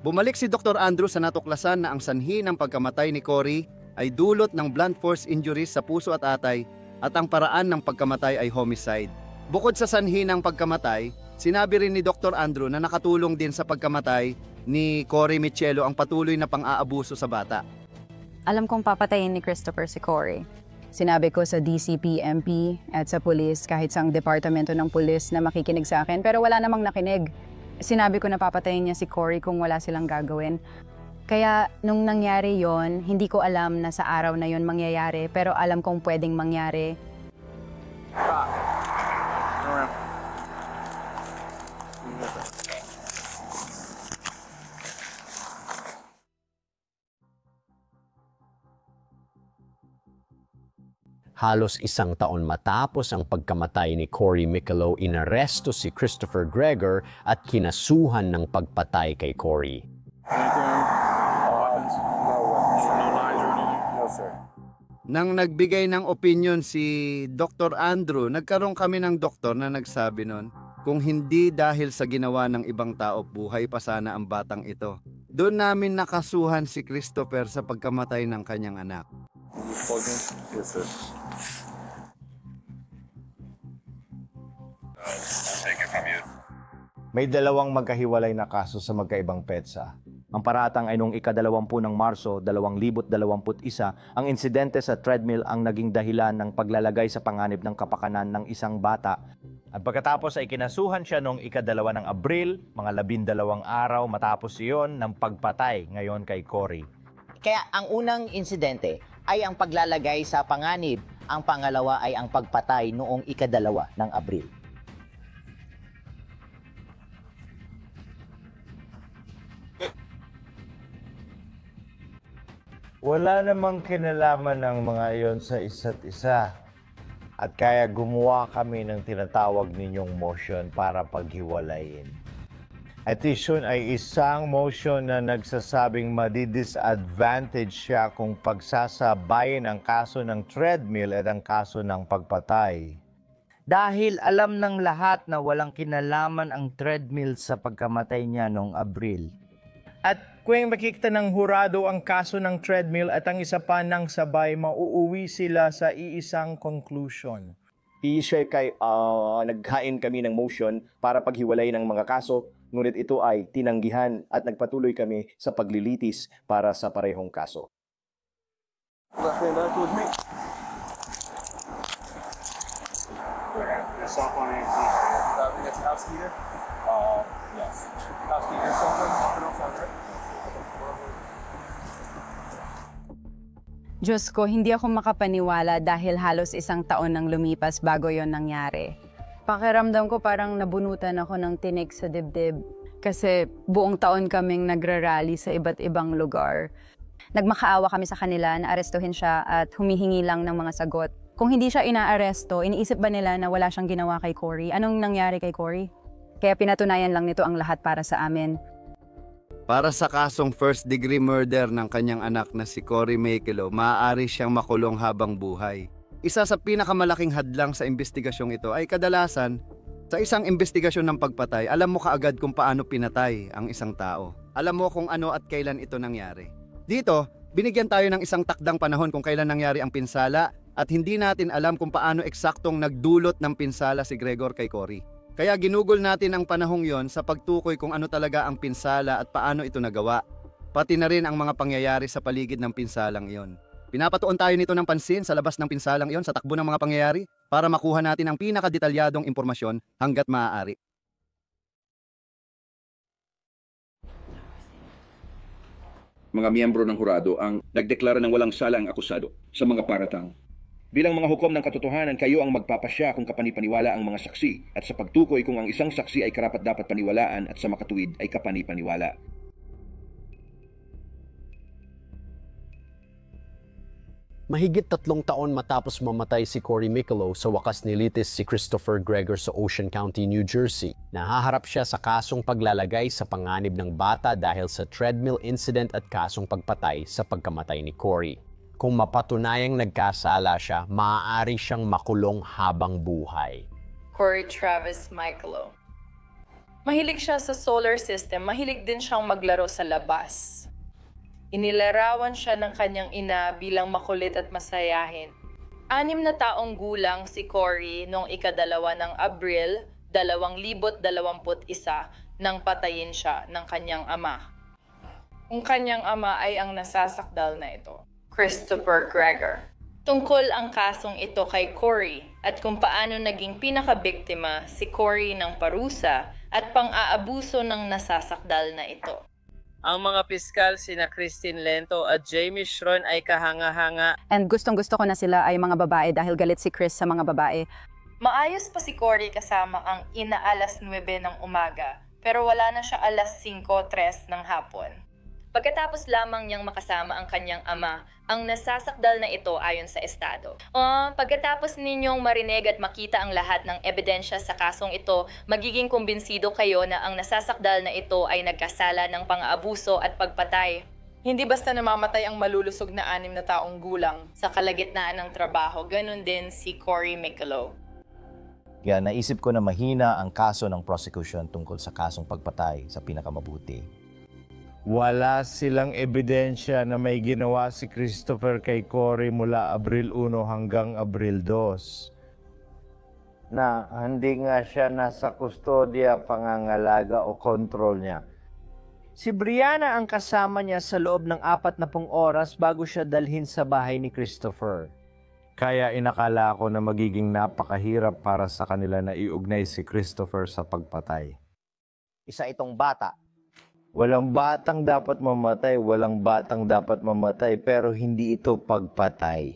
Bumalik si Dr. Andrew sa natuklasan na ang sanhi ng pagkamatay ni Cory ay dulot ng blunt force injuries sa puso at atay at ang paraan ng pagkamatay ay homicide. Bukod sa sanhi ng pagkamatay, sinabi rin ni Dr. Andrew na nakatulong din sa pagkamatay ni Cory Michello ang patuloy na pang-aabuso sa bata. Alam kong papatayin ni Christopher si Cory. Sinabi ko sa DCP, MP at sa pulis kahit sa departamento ng pulis na makikinig sa akin pero wala namang nakinig. Sinabi ko na papatayin niya si Cory kung wala silang gagawin. Kaya nung nangyari yon, hindi ko alam na sa araw na yon mangyayari pero alam kong pwedeng mangyari. Halos isang taon matapos ang pagkamatay ni Cory Michello, inaresto si Christopher Gregor at kinasuhan ng pagpatay kay Cory. Nang nagbigay ng opinion si Dr. Andrew, nagkaroon kami ng doktor na nagsabi nun, kung hindi dahil sa ginawa ng ibang tao, buhay pa sana ang batang ito. Doon namin nakasuhan si Christopher sa pagkamatay ng kanyang anak. May dalawang magkahiwalay na kaso sa magkaibang petsa. Ang paratang ay noong ika-20 ng Marso 2021, ang insidente sa treadmill ang naging dahilan ng paglalagay sa panganib ng kapakanan ng isang bata. At pagkatapos ay kinasuhan siya noong ika-2 ng Abril, mga 12 araw matapos iyon ng pagpatay ngayon kay Cory. Kaya ang unang insidente ay ang paglalagay sa panganib, ang pangalawa ay ang pagpatay noong ika-2 ng Abril. Wala namang kinalaman ng mga iyon sa isa't isa. At kaya gumawa kami ng tinatawag ninyong motion para paghiwalayin. At iyon ay isang motion na nagsasabing madidisadvantage siya kung pagsasabayin ang kaso ng treadmill at ang kaso ng pagpatay. Dahil alam ng lahat na walang kinalaman ang treadmill sa pagkamatay niya noong Abril. At kung makikita ng hurado ang kaso ng treadmill at ang isa pa ng sabay, mauuwi sila sa iisang conclusion. Naghain kami ng motion para paghiwalay ng mga kaso, ngunit ito ay tinanggihan at nagpatuloy kami sa paglilitis para sa parehong kaso. Diyos ko, hindi ako makapaniwala dahil halos isang taon nang lumipas bago yon nangyari. Pakiramdam ko parang nabunutan ako ng tinik sa dibdib kasi buong taon kaming nagrarally sa iba't ibang lugar. Nagmakaawa kami sa kanila na arestuhin siya at humihingi lang ng mga sagot. Kung hindi siya inaaresto, iniisip ba nila na wala siyang ginawa kay Cory? Anong nangyari kay Cory? Kaya pinatunayan lang nito ang lahat para sa amin. Para sa kasong first-degree murder ng kanyang anak na si Cory Michello, maaari siyang makulong habang buhay. Isa sa pinakamalaking hadlang sa investigasyong ito ay kadalasan, sa isang investigasyon ng pagpatay, alam mo kaagad kung paano pinatay ang isang tao. Alam mo kung ano at kailan ito nangyari. Dito, Binigyan tayo ng isang takdang panahon kung kailan nangyari ang pinsala at hindi natin alam kung paano eksaktong nagdulot ng pinsala si Gregor kay Cory. Kaya ginugol natin ang panahong yon sa pagtukoy kung ano talaga ang pinsala at paano ito nagawa. Pati na rin ang mga pangyayari sa paligid ng pinsalang iyon. Pinapatuon tayo nito ng pansin sa labas ng pinsalang iyon sa takbo ng mga pangyayari para makuha natin ang pinakadetalyadong impormasyon hanggat maaari. Mga miyembro ng hurado ang nagdeklara ng walang sala ang akusado sa mga paratang. Bilang mga hukom ng katotohanan, kayo ang magpapasya kung kapanipaniwala ang mga saksi at sa pagtukoy kung ang isang saksi ay karapat-dapat paniwalaan at sa makatuwid ay kapanipaniwala. Mahigit 3 taon matapos mamatay si Cory Michelot, sa wakas nilitis si Christopher Gregor sa Ocean County, New Jersey. Nahaharap siya sa kasong paglalagay sa panganib ng bata dahil sa treadmill incident at kasong pagpatay sa pagkamatay ni Cory. Kung mapatunayang nagkasala siya, maaari siyang makulong habang buhay. Cory Travis Michelot. Mahilig siya sa solar system, mahilig din siyang maglaro sa labas. Inilarawan siya ng kanyang ina bilang makulit at masayahin. 6 na taong gulang si Cory noong ika-2 ng Abril 2021 nang patayin siya ng kanyang ama. Ang kanyang ama ay ang nasasakdal na ito, Christopher Gregor. Tungkol ang kasong ito kay Cory at kung paano naging pinakabiktima si Cory ng parusa at pang-aabuso ng nasasakdal na ito. Ang mga piskal sina Christine Lento at Jamie Schron ay kahanga-hanga. And gustong-gusto ko na sila ay mga babae dahil galit si Chris sa mga babae. Maayos pa si Cory kasama ang ina alas 9 ng umaga, pero wala na siya alas 5:03 ng hapon. Pagkatapos lamang niyang makasama ang kanyang ama, ang nasasakdal na ito ayon sa estado. Pagkatapos ninyong marinig at makita ang lahat ng ebidensya sa kasong ito, magiging kumbinsido kayo na ang nasasakdal na ito ay nagkasala ng pang-aabuso at pagpatay. Hindi basta namamatay ang malulusog na 6 na taong gulang sa kalagitnaan ng trabaho, ganun din si Cory Michelot. Kaya naisip ko na mahina ang kaso ng prosecution tungkol sa kasong pagpatay sa pinakamabuti. Wala silang ebidensya na may ginawa si Christopher kay Cory mula Abril 1 hanggang Abril 2. Na hindi nga siya nasa kustodya, pangangalaga o kontrol niya. Si Brianna ang kasama niya sa loob ng 40 oras bago siya dalhin sa bahay ni Christopher. Kaya inakala ko na magiging napakahirap para sa kanila na iugnay si Christopher sa pagpatay. Isa itong bata. Walang batang dapat mamatay, pero hindi ito pagpatay.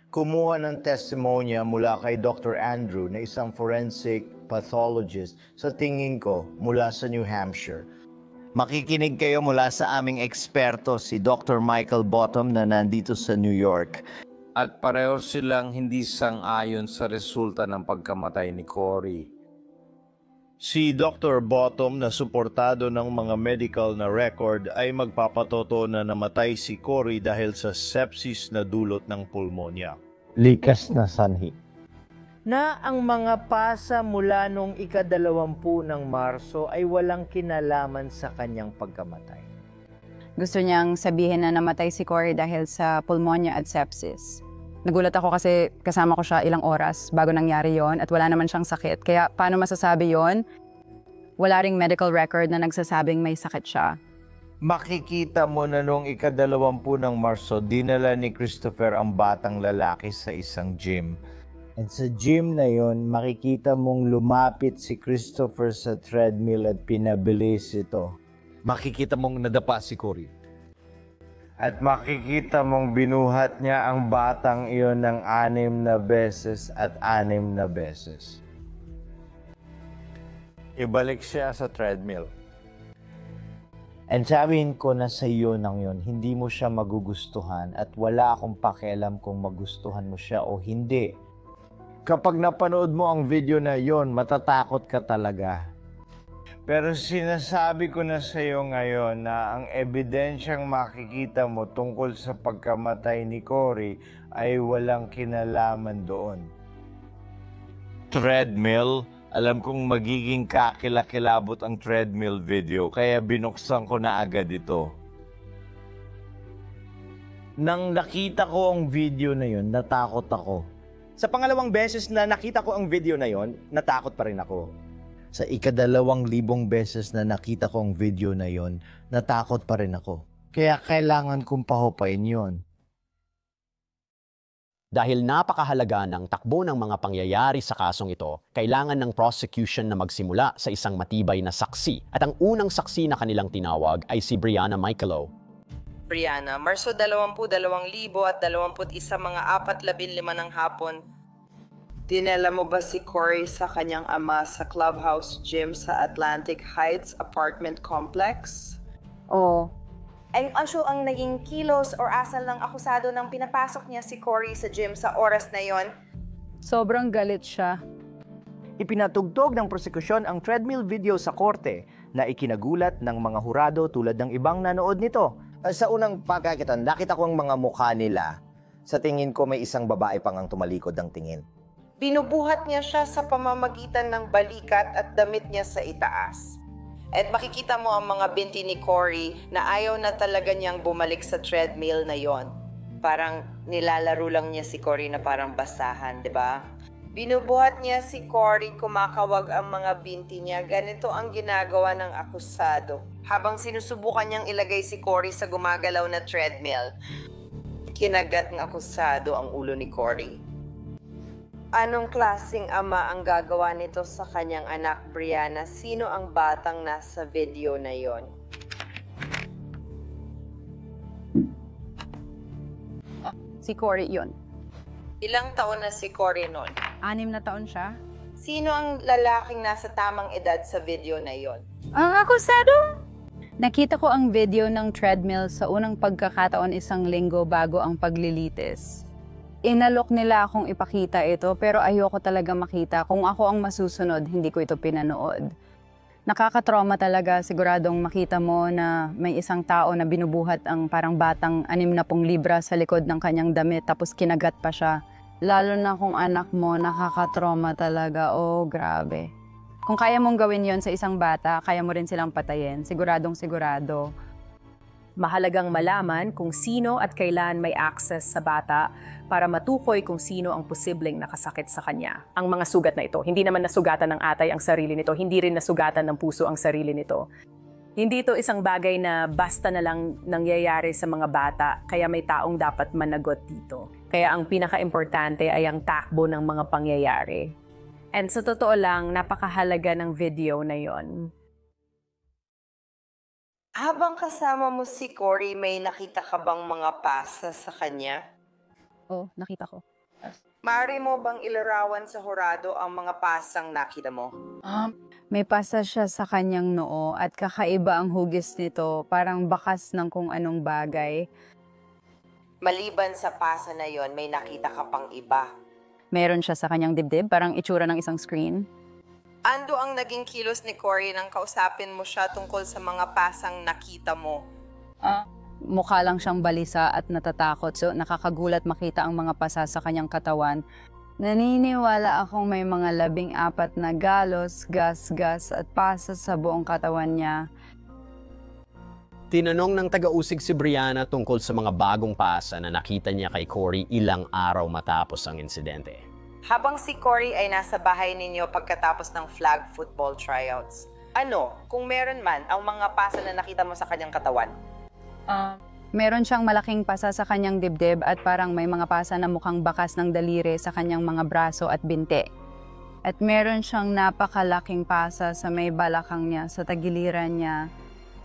Kumuha ng testimonya mula kay Dr. Andrew na isang forensic pathologist sa tingin ko mula sa New Hampshire. Makikinig kayo mula sa aming eksperto, si Dr. Michael Bottom na nandito sa New York. At pareho silang hindi sang-ayon sa resulta ng pagkamatay ni Cory. Si Dr. Bottom na suportado ng mga medical na record ay magpapatoto na namatay si Cory dahil sa sepsis na dulot ng pulmonya. Likas na sanhi. Na ang mga pasa mula noong ika-20 ng Marso ay walang kinalaman sa kanyang pagkamatay. Gusto niyang sabihin na namatay si Cory dahil sa pulmonya at sepsis. Nagulat ako kasi kasama ko siya ilang oras bago nangyari yon at wala naman siyang sakit. Kaya paano masasabi yon? Wala ring medical record na nagsasabing may sakit siya. Makikita mo na noong ika-20 ng Marso, dinala ni Christopher ang batang lalaki sa isang gym. At sa gym na yon, makikita mong lumapit si Christopher sa treadmill at pinabilis ito. Makikita mong nadapa si Cory. At makikita mong binuhat niya ang batang iyon ng 6 na beses at 6 na beses. Ibalik siya sa treadmill. And sabihin ko na sa iyo nang yun, hindi mo siya magugustuhan at wala akong pakialam kung magustuhan mo siya o hindi. Kapag napanood mo ang video na yon, matatakot ka talaga. Pero sinasabi ko na sa iyo ngayon na ang ebidensyang makikita mo tungkol sa pagkamatay ni Cory ay walang kinalaman doon. Treadmill? Alam kong magiging kakilakilabot ang treadmill video kaya binuksan ko na agad ito. Nang nakita ko ang video na yun, natakot ako. Sa pangalawang beses na nakita ko ang video na yon, natakot pa rin ako. Sa 2,200 beses na nakita ko ang video na yon, natakot pa rin ako. Kaya kailangan kong pahupain yon. Dahil napakahalaga ng takbo ng mga pangyayari sa kasong ito, kailangan ng prosecution na magsimula sa isang matibay na saksi. At ang unang saksi na kanilang tinawag ay si Brianna Michaelo. Brianna, Marso 20, 2021 mga 4:15 ng hapon. Dinala mo ba si Cory sa kanyang ama sa clubhouse gym sa Atlantic Heights apartment complex? Oo. Ay ang naging kilos or asal ng akusado nang pinapasok niya si Cory sa gym sa oras na yon? Sobrang galit siya. Ipinatugtog ng prosekusyon ang treadmill video sa korte na ikinagulat ng mga hurado tulad ng ibang nanood nito. Sa unang pagkakitan, nakita ko ang mga mukha nila. Sa tingin ko may isang babae pang ang tumalikod ng tingin. Binubuhat niya siya sa pamamagitan ng balikat at damit niya sa itaas. At makikita mo ang mga binti ni Cory na ayaw na talaga niyang bumalik sa treadmill na yon. Parang nilalaro lang niya si Cory na parang basahan, di ba? Binubuhat niya si Cory, kumakawag ang mga binti niya. Ganito ang ginagawa ng akusado. Habang sinusubukan niyang ilagay si Cory sa gumagalaw na treadmill, kinagat ng akusado ang ulo ni Cory. Anong klaseng ama ang gagawa nito sa kanyang anak, Brianna? Sino ang batang nasa video na yon? Si Cory yun. Ilang taon na si Cory noon? 6 na taon siya. Sino ang lalaking nasa tamang edad sa video na yon? Ang akusado? Nakita ko ang video ng treadmill sa unang pagkakataon 1 linggo bago ang paglilitis. Inalok nila akong ipakita ito pero ayoko talaga makita. Kung ako ang masusunod, hindi ko ito pinanood. Nakakatrauma talaga, siguradong makita mo na may isang tao na binubuhat ang parang batang 60 libra sa likod ng kanyang damit tapos kinagat pa siya. Lalo na kung anak mo, nakakatrauma talaga. Oh, grabe. Kung kaya mong gawin yon sa isang bata, kaya mo rin silang patayin. Siguradong sigurado. Mahalagang malaman kung sino at kailan may access sa bata para matukoy kung sino ang posibleng nakasakit sa kanya. Ang mga sugat na ito, hindi naman nasugatan ng atay ang sarili nito, hindi rin nasugatan ng puso ang sarili nito. Hindi ito isang bagay na basta na lang nangyayari sa mga bata, kaya may taong dapat managot dito. Kaya ang pinaka-importante ay ang takbo ng mga pangyayari. And sa totoo lang, napakahalaga ng video na yon. Habang kasama mo si Cory, may nakita ka bang mga pasa sa kanya? Oh, nakita ko. Maaari mo bang ilarawan sa hurado ang mga pasang nakita mo? May pasa siya sa kanyang noo at kakaiba ang hugis nito, parang bakas ng kung anong bagay. Maliban sa pasa na yon, may nakita ka pang iba. Meron siya sa kanyang dibdib, parang itsura ng isang screen. Ando ang naging kilos ni Cory nang kausapin mo siya tungkol sa mga pasang nakita mo? Mukha lang siyang balisa at natatakot, so nakakagulat makita ang mga pasa sa kanyang katawan. Naniniwala akong may mga 14 na galos, gas at pasa sa buong katawan niya. Tinanong ng taga-usig si Brianna tungkol sa mga bagong pasa na nakita niya kay Cory ilang araw matapos ang insidente. Habang si Cory ay nasa bahay ninyo pagkatapos ng flag football tryouts, ano, kung meron man, ang mga pasa na nakita mo sa kanyang katawan? Meron siyang malaking pasa sa kanyang dibdib at parang may mga pasa na mukhang bakas ng daliri sa kanyang mga braso at binti. At meron siyang napakalaking pasa sa may balakang niya, sa tagiliran niya.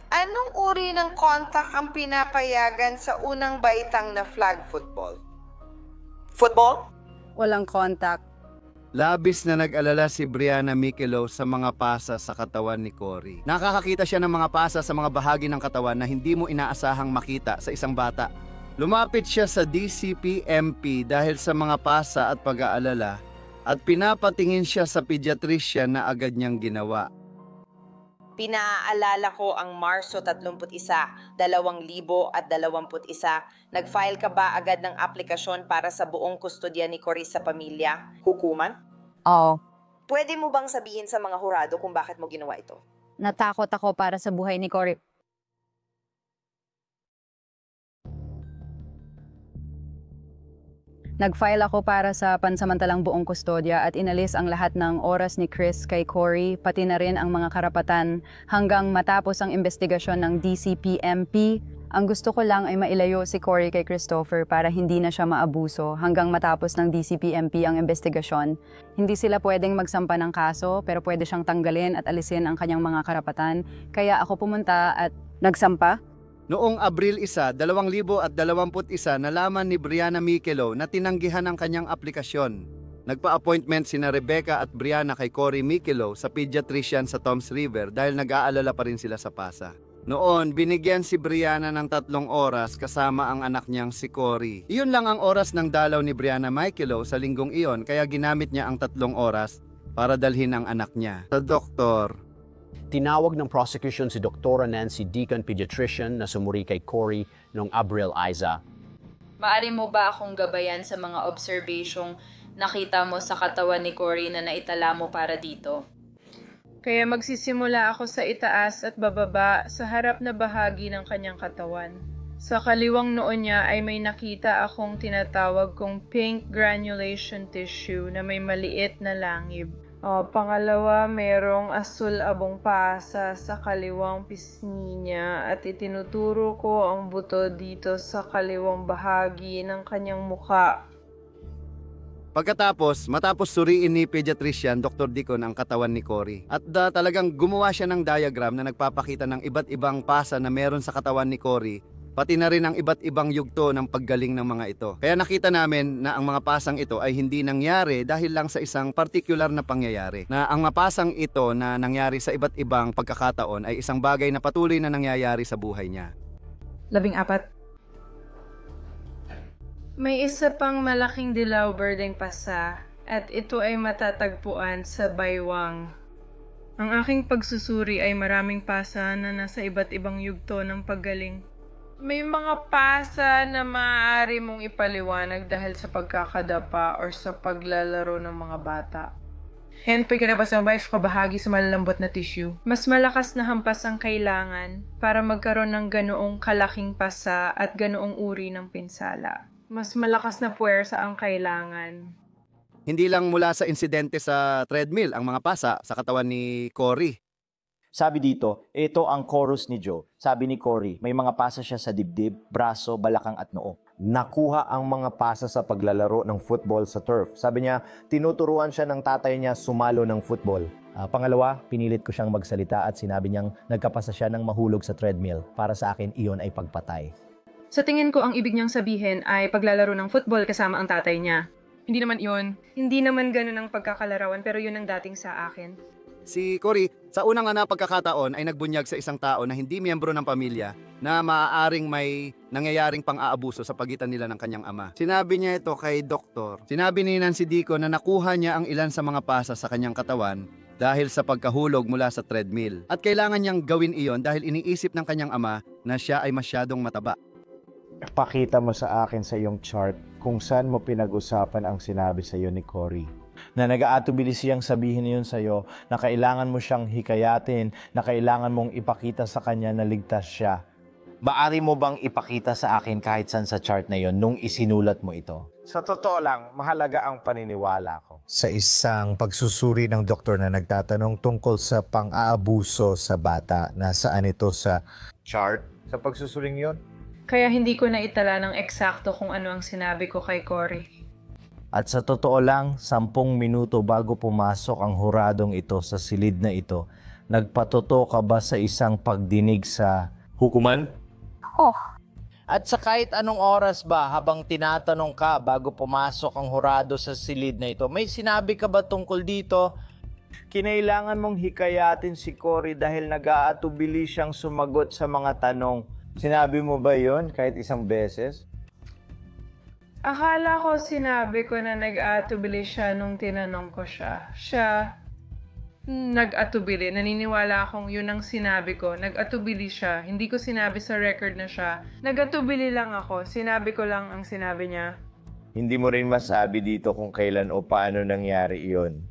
Anong uri ng contact ang pinapayagan sa unang baitang na flag football? Football? Walang contact. Labis na nag-alala si Brianna Michaelo sa mga pasa sa katawan ni Cory. Nakakakita siya ng mga pasa sa mga bahagi ng katawan na hindi mo inaasahang makita sa isang bata. Lumapit siya sa DCP-MP dahil sa mga pasa at pag-aalala at pinapatingin siya sa pediatrician na agad niyang ginawa. Pinaalala ko ang Marso 31, 2021. Nag-file ka ba agad ng aplikasyon para sa buong kustodya ni Cory sa pamilya? Hukuman? Oo. Pwede mo bang sabihin sa mga hurado kung bakit mo ginawa ito? Natakot ako para sa buhay ni Cory. Nag-file ako para sa pansamantalang buong kustodya at inalis ang lahat ng oras ni Chris kay Cory, pati na rin ang mga karapatan hanggang matapos ang investigasyon ng DCPMP. Ang gusto ko lang ay mailayo si Cory kay Christopher para hindi na siya maabuso hanggang matapos ng DCPMP ang investigasyon. Hindi sila pwedeng magsampa ng kaso pero pwede siyang tanggalin at alisin ang kanyang mga karapatan. Kaya ako pumunta at nagsampa. Noong Abril 1, 2021, nalaman ni Brianna Mikelo na tinanggihan ang kanyang aplikasyon. Nagpa-appointment sina Rebecca at Brianna kay Cory Mikelo sa pediatrician sa Toms River dahil nag-aalala pa rin sila sa PASA. Noon, binigyan si Brianna ng 3 oras kasama ang anak niyang si Cory. Iyon lang ang oras ng dalaw ni Brianna Mikelo sa linggong iyon kaya ginamit niya ang 3 oras para dalhin ang anak niya sa doktor. Tinawag ng prosecution si Dr. Nancy Deacon, pediatrician, na sumuri kay Cory noong Abril 1. Maari mo ba akong gabayan sa mga observasyong nakita mo sa katawan ni Cory na naitala mo para dito? Kaya magsisimula ako sa itaas at bababa sa harap na bahagi ng kanyang katawan. Sa kaliwang noo niya ay may nakita akong tinatawag kong pink granulation tissue na may maliit na langib. Pangalawa, mayroong asul-abong pasa sa kaliwang pisngi niya at itinuturo ko ang buto dito sa kaliwang bahagi ng kanyang mukha. Matapos suriin ni pediatrician Dr. Deacon ang katawan ni Cory. At talagang gumawa siya ng diagram na nagpapakita ng iba't ibang pasa na meron sa katawan ni Cory, pati na rin ang iba't ibang yugto ng paggaling ng mga ito. Kaya nakita namin na ang mga pasang ito ay hindi nangyari dahil lang sa isang partikular na pangyayari. Na ang mapasang ito na nangyari sa iba't ibang pagkakataon ay isang bagay na patuloy na nangyayari sa buhay niya. 14. May isa pang malaking dilaw berdeng pasa at ito ay matatagpuan sa baywang. Ang aking pagsusuri ay maraming pasa na nasa iba't ibang yugto ng paggaling. May mga pasa na maaari mong ipaliwanag dahil sa pagkakadapa or sa paglalaro ng mga bata. Handpoint ka na ba sa bahagi sa malalambot na tissue? Mas malakas na hampas ang kailangan para magkaroon ng ganoong kalaking pasa at ganoong uri ng pinsala. Mas malakas na puwersa ang kailangan. Hindi lang mula sa insidente sa treadmill ang mga pasa sa katawan ni Cory. Sabi dito, ito ang chorus ni Joe. Sabi ni Cory, may mga pasa siya sa dibdib, braso, balakang at noo. Nakuha ang mga pasa sa paglalaro ng football sa turf. Sabi niya, tinuturuan siya ng tatay niya sumalo ng football. Pangalawa, pinilit ko siyang magsalita at sinabi niyang nagkapasa siya ng mahulog sa treadmill. Para sa akin, iyon ay pagpatay. Sa tingin ko, ang ibig niyang sabihin ay paglalaro ng football kasama ang tatay niya. Hindi naman iyon. Hindi naman ganun ang pagkakalarawan pero yun ang dating sa akin. Si Cory, sa unang pagkakataon ay nagbunyag sa isang tao na hindi miyembro ng pamilya na maaaring may nangyayaring pang-aabuso sa pagitan nila ng kanyang ama. Sinabi niya ito kay doktor. Sinabi ni Nancy Deacon na nakuha niya ang ilan sa mga pasa sa kanyang katawan dahil sa pagkahulog mula sa treadmill. At kailangan niyang gawin iyon dahil iniisip ng kanyang ama na siya ay masyadong mataba. Pakita mo sa akin sa iyong chart kung saan mo pinag-usapan ang sinabi sa iyo ni Cory. Na nag-aatubili siyang sabihin niyon sa iyo na kailangan mo siyang hikayatin, na kailangan mong ipakita sa kanya na ligtas siya. Maari mo bang ipakita sa akin kahit saan sa chart na yon nung isinulat mo ito? Sa totoo lang, mahalaga ang paniniwala ko. Sa isang pagsusuri ng doktor na nagtatanong tungkol sa pang-aabuso sa bata, nasaan ito sa chart? Sa pagsusuring yon? Kaya hindi ko na itala ng eksakto kung ano ang sinabi ko kay Cory. At sa totoo lang, 10 minuto bago pumasok ang huradong ito sa silid na ito, nagpatoto ka ba sa isang pagdinig sa hukuman? At sa kahit anong oras ba habang tinatanong ka bago pumasok ang hurado sa silid na ito, may sinabi ka ba tungkol dito? Kinailangan mong hikayatin si Cory dahil nag-aatubili siyang sumagot sa mga tanong. Sinabi mo ba yon kahit isang beses? Akala ko sinabi ko na nag-atubili siya nung tinanong ko siya. Siya nag-atubili. Naniniwala akong yun ang sinabi ko. Nag-atubili siya. Hindi ko sinabi sa record na siya. Nag-atubili lang ako. Sinabi ko lang ang sinabi niya. Hindi mo rin masabi dito kung kailan o paano nangyari iyon.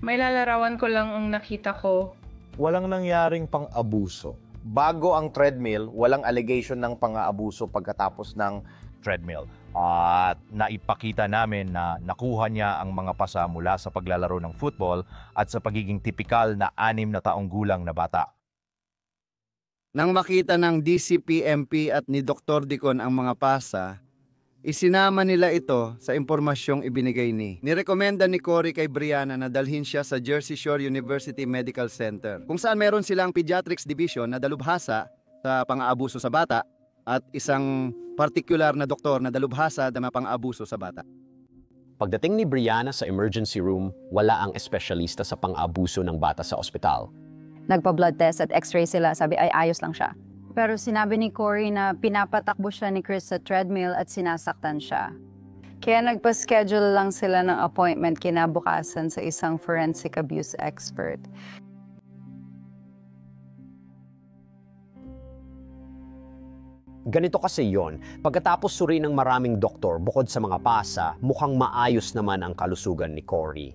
May lalarawan ko lang ang nakita ko. Walang nangyaring pang-abuso. Bago ang treadmill, walang allegation ng pang-aabuso pagkatapos ng treadmill. At naipakita namin na nakuha niya ang mga pasa mula sa paglalaro ng football at sa pagiging tipikal na 6 na taong gulang na bata. Nang makita ng DCPMP at ni Dr. Dicon ang mga pasa, isinama nila ito sa impormasyong ibinigay ni. Nirekomenda ni Cory kay Brianna na dalhin siya sa Jersey Shore University Medical Center, kung saan meron silang Pediatrics Division na dalubhasa sa pang-aabuso sa bata at isang partikular na doktor na dalubhasa na pang-aabuso sa bata. Pagdating ni Brianna sa emergency room, wala ang espesyalista sa pang-abuso ng bata sa ospital. Nagpa-blood test at x-ray sila, sabi ay ayos lang siya. Pero sinabi ni Cory na pinapatakbo siya ni Chris sa treadmill at sinasaktan siya. Kaya nagpa-schedule lang sila ng appointment kinabukasan sa isang forensic abuse expert. Ganito kasi yon. Pagkatapos suri ng maraming doktor, bukod sa mga pasa, mukhang maayos naman ang kalusugan ni Cory.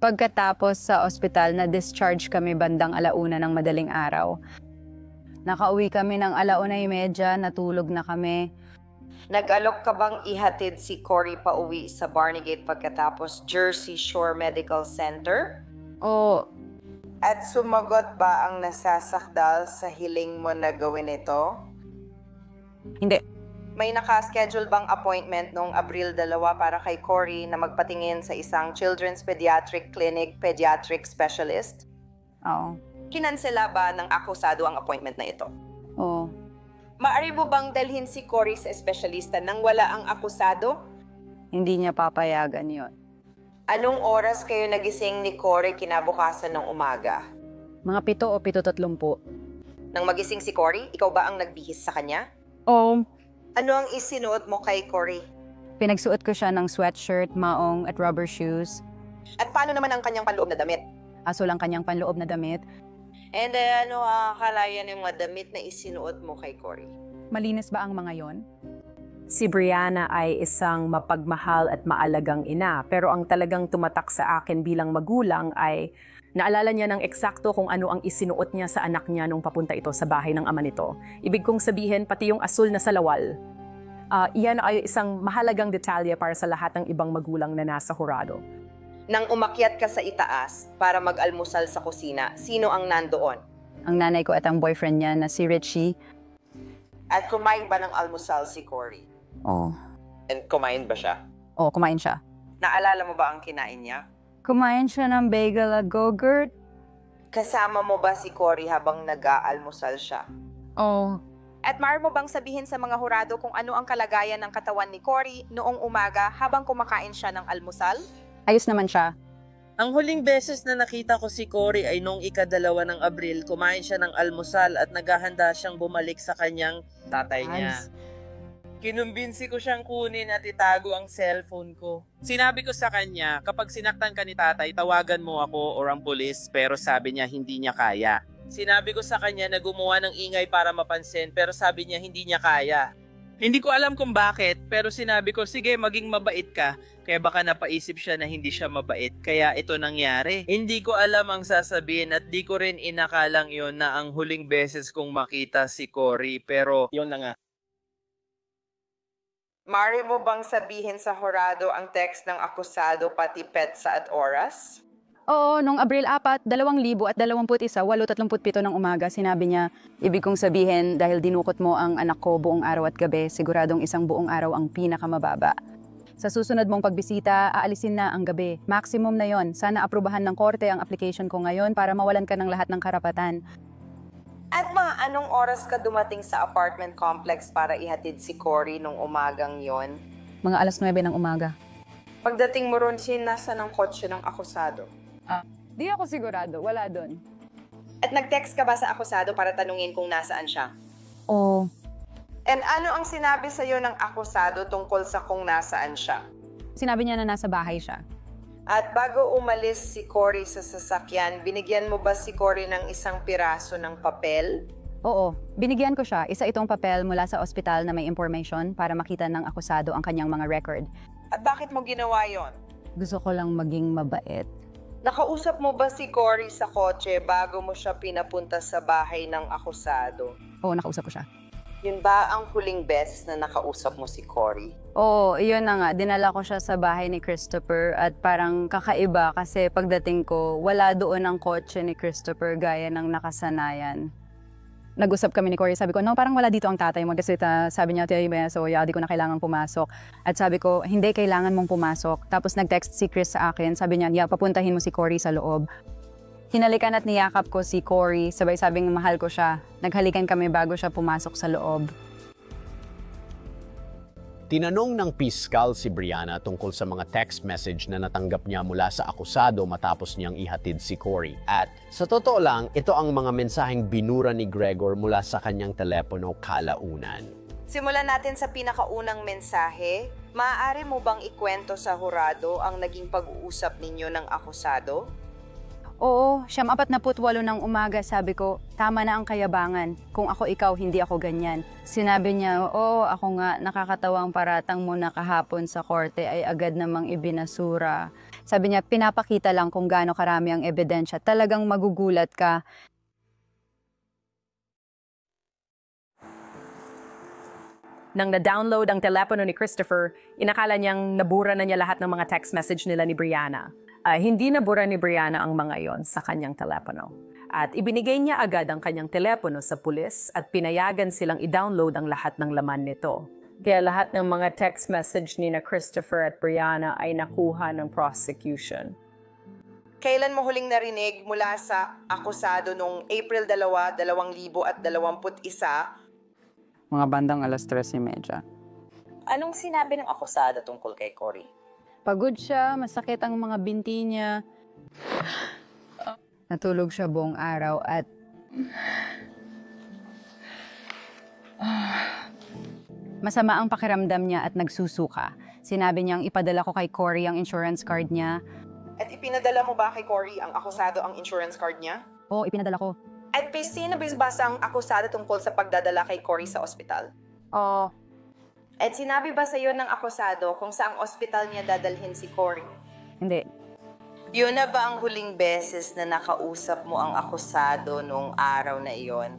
Pagkatapos sa ospital, na-discharge kami bandang 1:00 ng madaling araw. Nakauwi kami ng 1:30, natulog na kami. Nag-alok ka bang ihatid si Cory pa uwi sa Barneygate pagkatapos Jersey Shore Medical Center? Oo. At sumagot ba ang nasasakdal sa hiling mo na gawin ito? Hindi. May naka-schedule bang appointment noong Abril 2 para kay Cory na magpatingin sa isang Children's Pediatric Clinic Pediatric Specialist? Oo. Kinansela ba ng akusado ang appointment na ito? Oo. Maari mo bang dalhin si Cory sa espesyalista nang wala ang akusado? Hindi niya papayagan yon. Anong oras kayo nagising ni Cory kinabukasan ng umaga? Mga 7 o 7:30. Nang magising si Cory, ikaw ba ang nagbihis sa kanya? Oo. Ano ang isinuot mo kay Cory? Pinagsuot ko siya ng sweatshirt, maong at rubber shoes. At paano naman ang kanyang panloob na damit? Aso lang kanyang panloob na damit. And ano kalayan yung mga damit na isinuot mo kay Cory? Malinis ba ang mga yon? Si Brianna ay isang mapagmahal at maalagang ina, pero ang talagang tumatak sa akin bilang magulang ay naalala niya ng eksakto kung ano ang isinuot niya sa anak niya nung papunta ito sa bahay ng ama nito. Ibig kong sabihin, pati yung asul na salawal. Iyan ay isang mahalagang detalye para sa lahat ng ibang magulang na nasa hurado. Nang umakyat ka sa itaas para mag-almusal sa kusina, sino ang nandoon? Ang nanay ko at ang boyfriend niya na si Richie. At kumain ba ng almusal si Cory? Oo. And kumain ba siya? Oo, kumain siya. Naalala mo ba ang kinain niya? Kumain siya ng bagel at Go-Gurt. Kasama mo ba si Cory habang nag-aalmusal siya? Oo. At maaari mo bang sabihin sa mga hurado kung ano ang kalagayan ng katawan ni Cory noong umaga habang kumakain siya ng almusal? Ayos naman siya. Ang huling beses na nakita ko si Cory ay noong 2 ng Abril, kumain siya ng almusal at naghahanda siyang bumalik sa kanyang tatay niya. Kinumbinsi ko siyang kunin at itago ang cellphone ko. Sinabi ko sa kanya, kapag sinaktan ka ni tatay, tawagan mo ako or ang pulis, pero sabi niya hindi niya kaya. Sinabi ko sa kanya na gumawa ng ingay para mapansin, pero sabi niya hindi niya kaya. Hindi ko alam kung bakit, pero sinabi ko, sige, maging mabait ka. Kaya baka napaisip siya na hindi siya mabait, kaya ito nangyari. Hindi ko alam ang sasabihin at di ko rin inakalang yon na ang huling beses kong makita si Cory, pero yon na nga. Maaari mo bang sabihin sa hurado ang text ng akusado pati petsa at oras? Oo, noong Abril 4, 2021, 8:37 ng umaga, sinabi niya, ibig kong sabihin dahil dinukot mo ang anak ko buong araw at gabi, siguradong isang buong araw ang pinakamababa. Sa susunod mong pagbisita, aalisin na ang gabi. Maximum na yon. Sana aprubahan ng korte ang application ko ngayon para mawalan ka ng lahat ng karapatan. At mga anong oras ka dumating sa apartment complex para ihatid si Cory nung umagang yon? Mga 9:00 ng umaga. Pagdating mo ron, nasa ng kotse ng akusado? Di ako sigurado. Wala doon. At nag-text ka ba sa akusado para tanungin kung nasaan siya? Oo. And ano ang sinabi sa'yo ng akusado tungkol sa kung nasaan siya? Sinabi niya na nasa bahay siya. At bago umalis si Cory sa sasakyan, binigyan mo ba si Cory ng isang piraso ng papel? Oo, binigyan ko siya. Isa itong papel mula sa ospital na may information para makita ng akusado ang kanyang mga record. At bakit mo ginawa yon? Gusto ko lang maging mabait. Nakausap mo ba si Cory sa kotse bago mo siya pinapunta sa bahay ng akusado? Oo, nakausap ko siya. Yun ba ang huling beses na nakausap mo si Cory? Oo, iyon na nga. Dinala ko siya sa bahay ni Christopher at parang kakaiba kasi pagdating ko, wala doon ang kotse ni Christopher gaya ng nakasanayan. Nag-usap kami ni Cory, sabi ko, no, parang wala dito ang tatay mo kasi sabi niya, so di ko na kailangan pumasok. At sabi ko, hindi, kailangan mong pumasok. Tapos nag-text si Chris sa akin, sabi niya, papuntahin mo si Cory sa loob. Hinalikan at niyakap ko si Cory, sabay sabing mahal ko siya. Naghalikan kami bago siya pumasok sa loob. Tinanong ng piskal si Brianna tungkol sa mga text message na natanggap niya mula sa akusado matapos niyang ihatid si Cory. At sa totoo lang, ito ang mga mensaheng binura ni Gregor mula sa kanyang telepono kalaunan. Simulan natin sa pinakaunang mensahe. Maaari mo bang ikwento sa hurado ang naging pag-uusap ninyo ng akusado? Oo, 7:48 ng umaga, sabi ko, tama na ang kayabangan. Kung ako ikaw, hindi ako ganyan. Sinabi niya, oo, ako nga, nakakatawang paratang mo na kahapon sa korte ay agad namang ibinasura. Sabi niya, pinapakita lang kung gaano karami ang ebidensya. Talagang magugulat ka. Nang na-download ang telepono ni Christopher, inakala niyang nabura na niya lahat ng mga text message nila ni Brianna. Hindi nabura ni Brianna ang mga yon sa kanyang telepono. At ibinigay niya agad ang kanyang telepono sa pulis at pinayagan silang i-download ang lahat ng laman nito. Kaya lahat ng mga text message ni na Christopher at Brianna ay nakuha ng prosecution. Kailan mo huling narinig mula sa akusado noong April 2, 2021? Mga bandang 3:30. Anong sinabi ng akusado tungkol kay Cory? Pagod siya, masakit ang mga binti niya. Natulog siya buong araw at masama ang pakiramdam niya at nagsusuka. Sinabi niyang ipadala ko kay Cory ang insurance card niya. At ipinadala mo ba kay Cory ang akusado ang insurance card niya? Oo, ipinadala ko. At sinabis ang akusado tungkol sa pagdadala kay Cory sa ospital? Oo. At sinabi ba sa iyo ng akusado kung saang ospital niya dadalhin si Cory? Hindi. Yun na ba ang huling beses na nakausap mo ang akusado noong araw na iyon?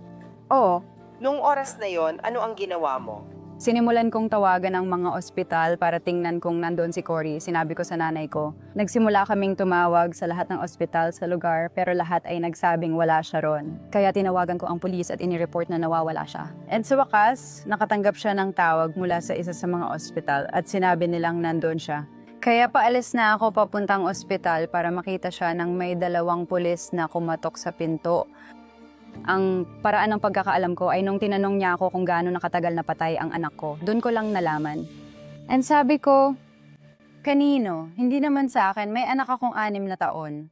Oo. Noong oras na iyon, ano ang ginawa mo? Sinimulan kong tawagan ang mga ospital para tingnan kung nandoon si Cory. Sinabi ko sa nanay ko. Nagsimula kaming tumawag sa lahat ng ospital sa lugar pero lahat ay nagsabing wala siya ron. Kaya tinawagan ko ang pulis at inireport na nawawala siya. And sa wakas, nakatanggap siya ng tawag mula sa isa sa mga ospital at sinabi nilang nandoon siya. Kaya paalis na ako papuntang ospital para makita siya ng may 2 pulis na kumatok sa pinto. Ang paraan ng pagkakaalam ko ay nung tinanong niya ako kung gaano nakatagal na patay ang anak ko, doon ko lang nalaman. And sabi ko, kanino? Hindi naman sa akin, may anak akong 6 na taon.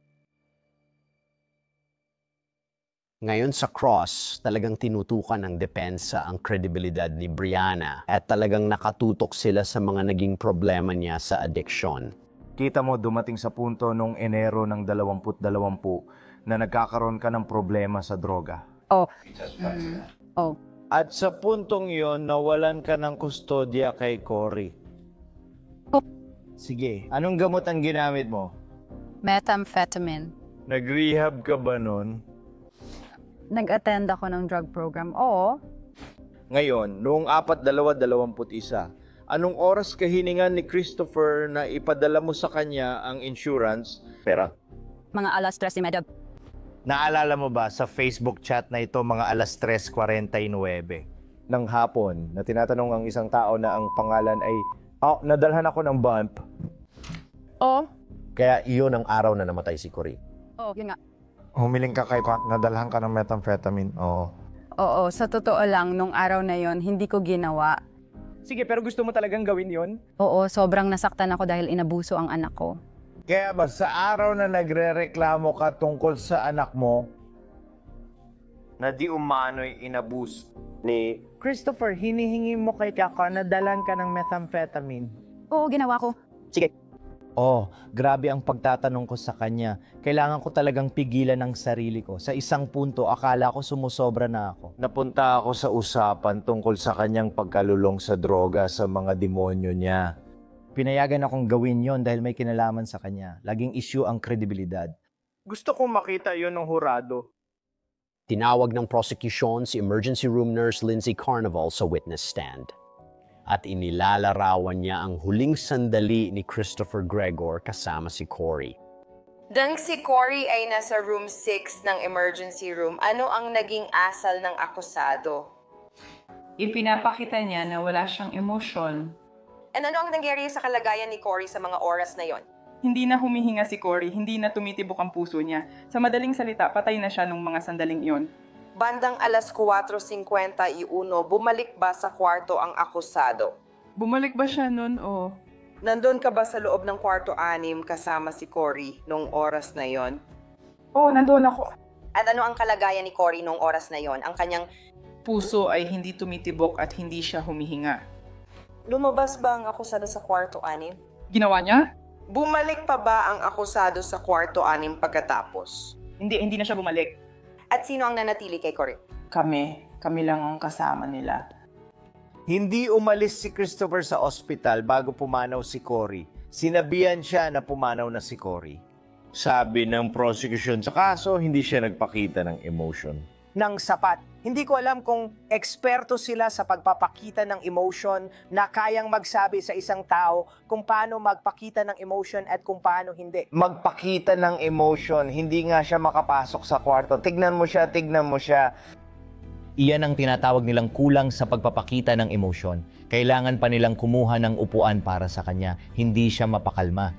Ngayon sa Cross, talagang tinutukan ng depensa ang kredibilidad ni Brianna at talagang nakatutok sila sa mga naging problema niya sa addiction. Kita mo dumating sa punto noong Enero ng 2020 na nagkakaroon ka ng problema sa droga. Oh. At sa puntong yon, nawalan ka ng kustodya kay Cory. Sige, anong gamot ang ginamit mo? Methamphetamine. Nag-rehab ka ba nun? Nag-attend ako ng drug program. Oo. Ngayon, noong 4/2/21, anong oras ka hiningan ni Christopher na ipadala mo sa kanya ang insurance? Pera. Mga 3:30. Naalala mo ba sa Facebook chat na ito mga 3:49 ng hapon na tinatanong ang isang tao na ang pangalan ay, nadalhan ako ng bump. Oo. Kaya iyon ang araw na namatay si Cory. Oo, yun nga. Humiling ka kay nadalhan ka ng methamphetamine. Oo. Oo, sa totoo lang, nung araw na yon hindi ko ginawa. Sige, pero gusto mo talagang gawin yon? Oo, sobrang nasaktan ako dahil inabuso ang anak ko. Kaya ba sa araw na nagre-reklamo ka tungkol sa anak mo, Na di umano'y inabus ni Christopher, hinihingi mo kay Kaka na dalan ka ng methamphetamine? Oo, ginawa ko. Sige. Grabe ang pagtatanong ko sa kanya. Kailangan ko talagang pigilan ang sarili ko. Sa isang punto, akala ko sumusobra na ako. Napunta ako sa usapan tungkol sa kanyang pagkalulong sa droga sa mga demonyo niya. Pinayagan akong gawin yon dahil may kinalaman sa kanya. Laging issue ang kredibilidad. Gusto kong makita yon ng hurado. Tinawag ng prosecution si emergency room nurse Lindsay Carnival sa witness stand. At inilalarawan niya ang huling sandali ni Christopher Gregor kasama si Cory. Dang si Cory ay nasa room 6 ng emergency room, ano ang naging asal ng akusado? Ipinapakita niya na wala siyang emosyon. And ano ang nangyari sa kalagayan ni Cory sa mga oras na yon? Hindi na humihinga si Cory, hindi na tumitibok ang puso niya. Sa madaling salita, patay na siya nung mga sandaling iyon. Bandang alas 4:51, bumalik ba sa kwarto ang akusado? Bumalik ba siya nun o? Nandun ka ba sa loob ng kwarto 6 kasama si Cory nung oras na yon? Oo, nandun ako. At ano ang kalagayan ni Cory nung oras na yon? Ang kanyang puso ay hindi tumitibok at hindi siya humihinga. Lumabas ba ang akusado sa kwarto 6? Ginawa niya? Bumalik pa ba ang akusado sa kwarto 6 pagkatapos? Hindi na siya bumalik. At sino ang nanatili kay Cory? Kami lang ang kasama nila. Hindi umalis si Christopher sa ospital bago pumanaw si Cory. Sinabihan siya na pumanaw na si Cory. Sabi ng prosecution sa kaso, hindi siya nagpakita ng emotion. Nang sapat. Hindi ko alam kung eksperto sila sa pagpapakita ng emotion na kayang magsabi sa isang tao kung paano magpakita ng emotion at kung paano hindi. Magpakita ng emotion, hindi nga siya makapasok sa kwarto. Tignan mo siya. Iyan ang tinatawag nilang kulang sa pagpapakita ng emosyon. Kailangan pa nilang kumuha ng upuan para sa kanya, hindi siya mapakalma.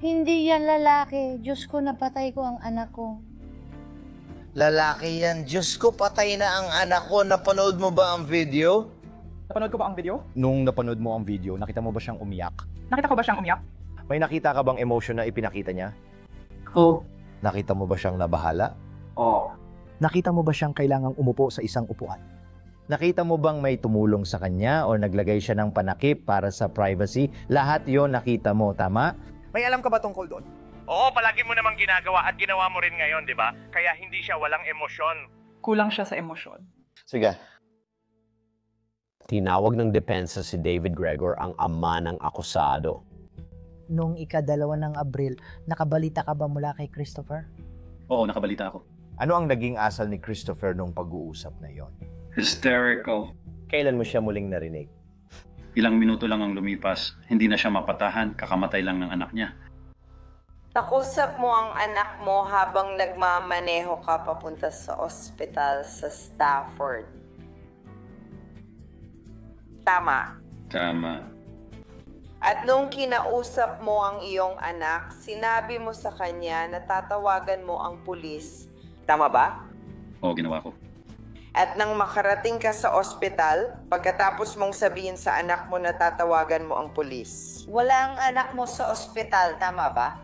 Hindi yan lalaki. Diyos ko, napatay ko ang anak ko. Lalaki yan. Diyos ko, patay na ang anak ko. Napanood mo ba ang video? Napanood ko ba ang video? Nung napanood mo ang video, nakita mo ba siyang umiyak? Nakita ko ba siyang umiyak? May nakita ka bang emotion na ipinakita niya? Oo. Nakita mo ba siyang nabahala? Oo. Nakita mo ba siyang kailangang umupo sa isang upuan? Nakita mo bang may tumulong sa kanya o naglagay siya ng panakip para sa privacy? Lahat yon nakita mo, tama? May alam ka ba tungkol doon? Oo, palagi mo namang ginagawa at ginawa mo rin ngayon, di ba? Kaya hindi siya walang emosyon. Kulang siya sa emosyon. Sige. Tinawag ng depensa si David Gregor ang ama ng akusado. Noong 2 ng Abril, nakabalita ka ba mula kay Christopher? Oo, nakabalita ako. Ano ang naging asal ni Christopher nung pag-uusap na yon? Hysterical. Kailan mo siya muling narinig? Ilang minuto lang ang lumipas. Hindi na siya mapatahan, kakamatay lang ng anak niya. Nakusap mo ang anak mo habang nagmamaneho ka papunta sa ospital sa Stafford. Tama. Tama. At nung kinausap mo ang iyong anak, sinabi mo sa kanya na tatawagan mo ang pulis. Tama ba? Oo, ginawa ko. At nang makarating ka sa ospital, pagkatapos mong sabihin sa anak mo na tatawagan mo ang pulis. Wala ang anak mo sa ospital, tama ba?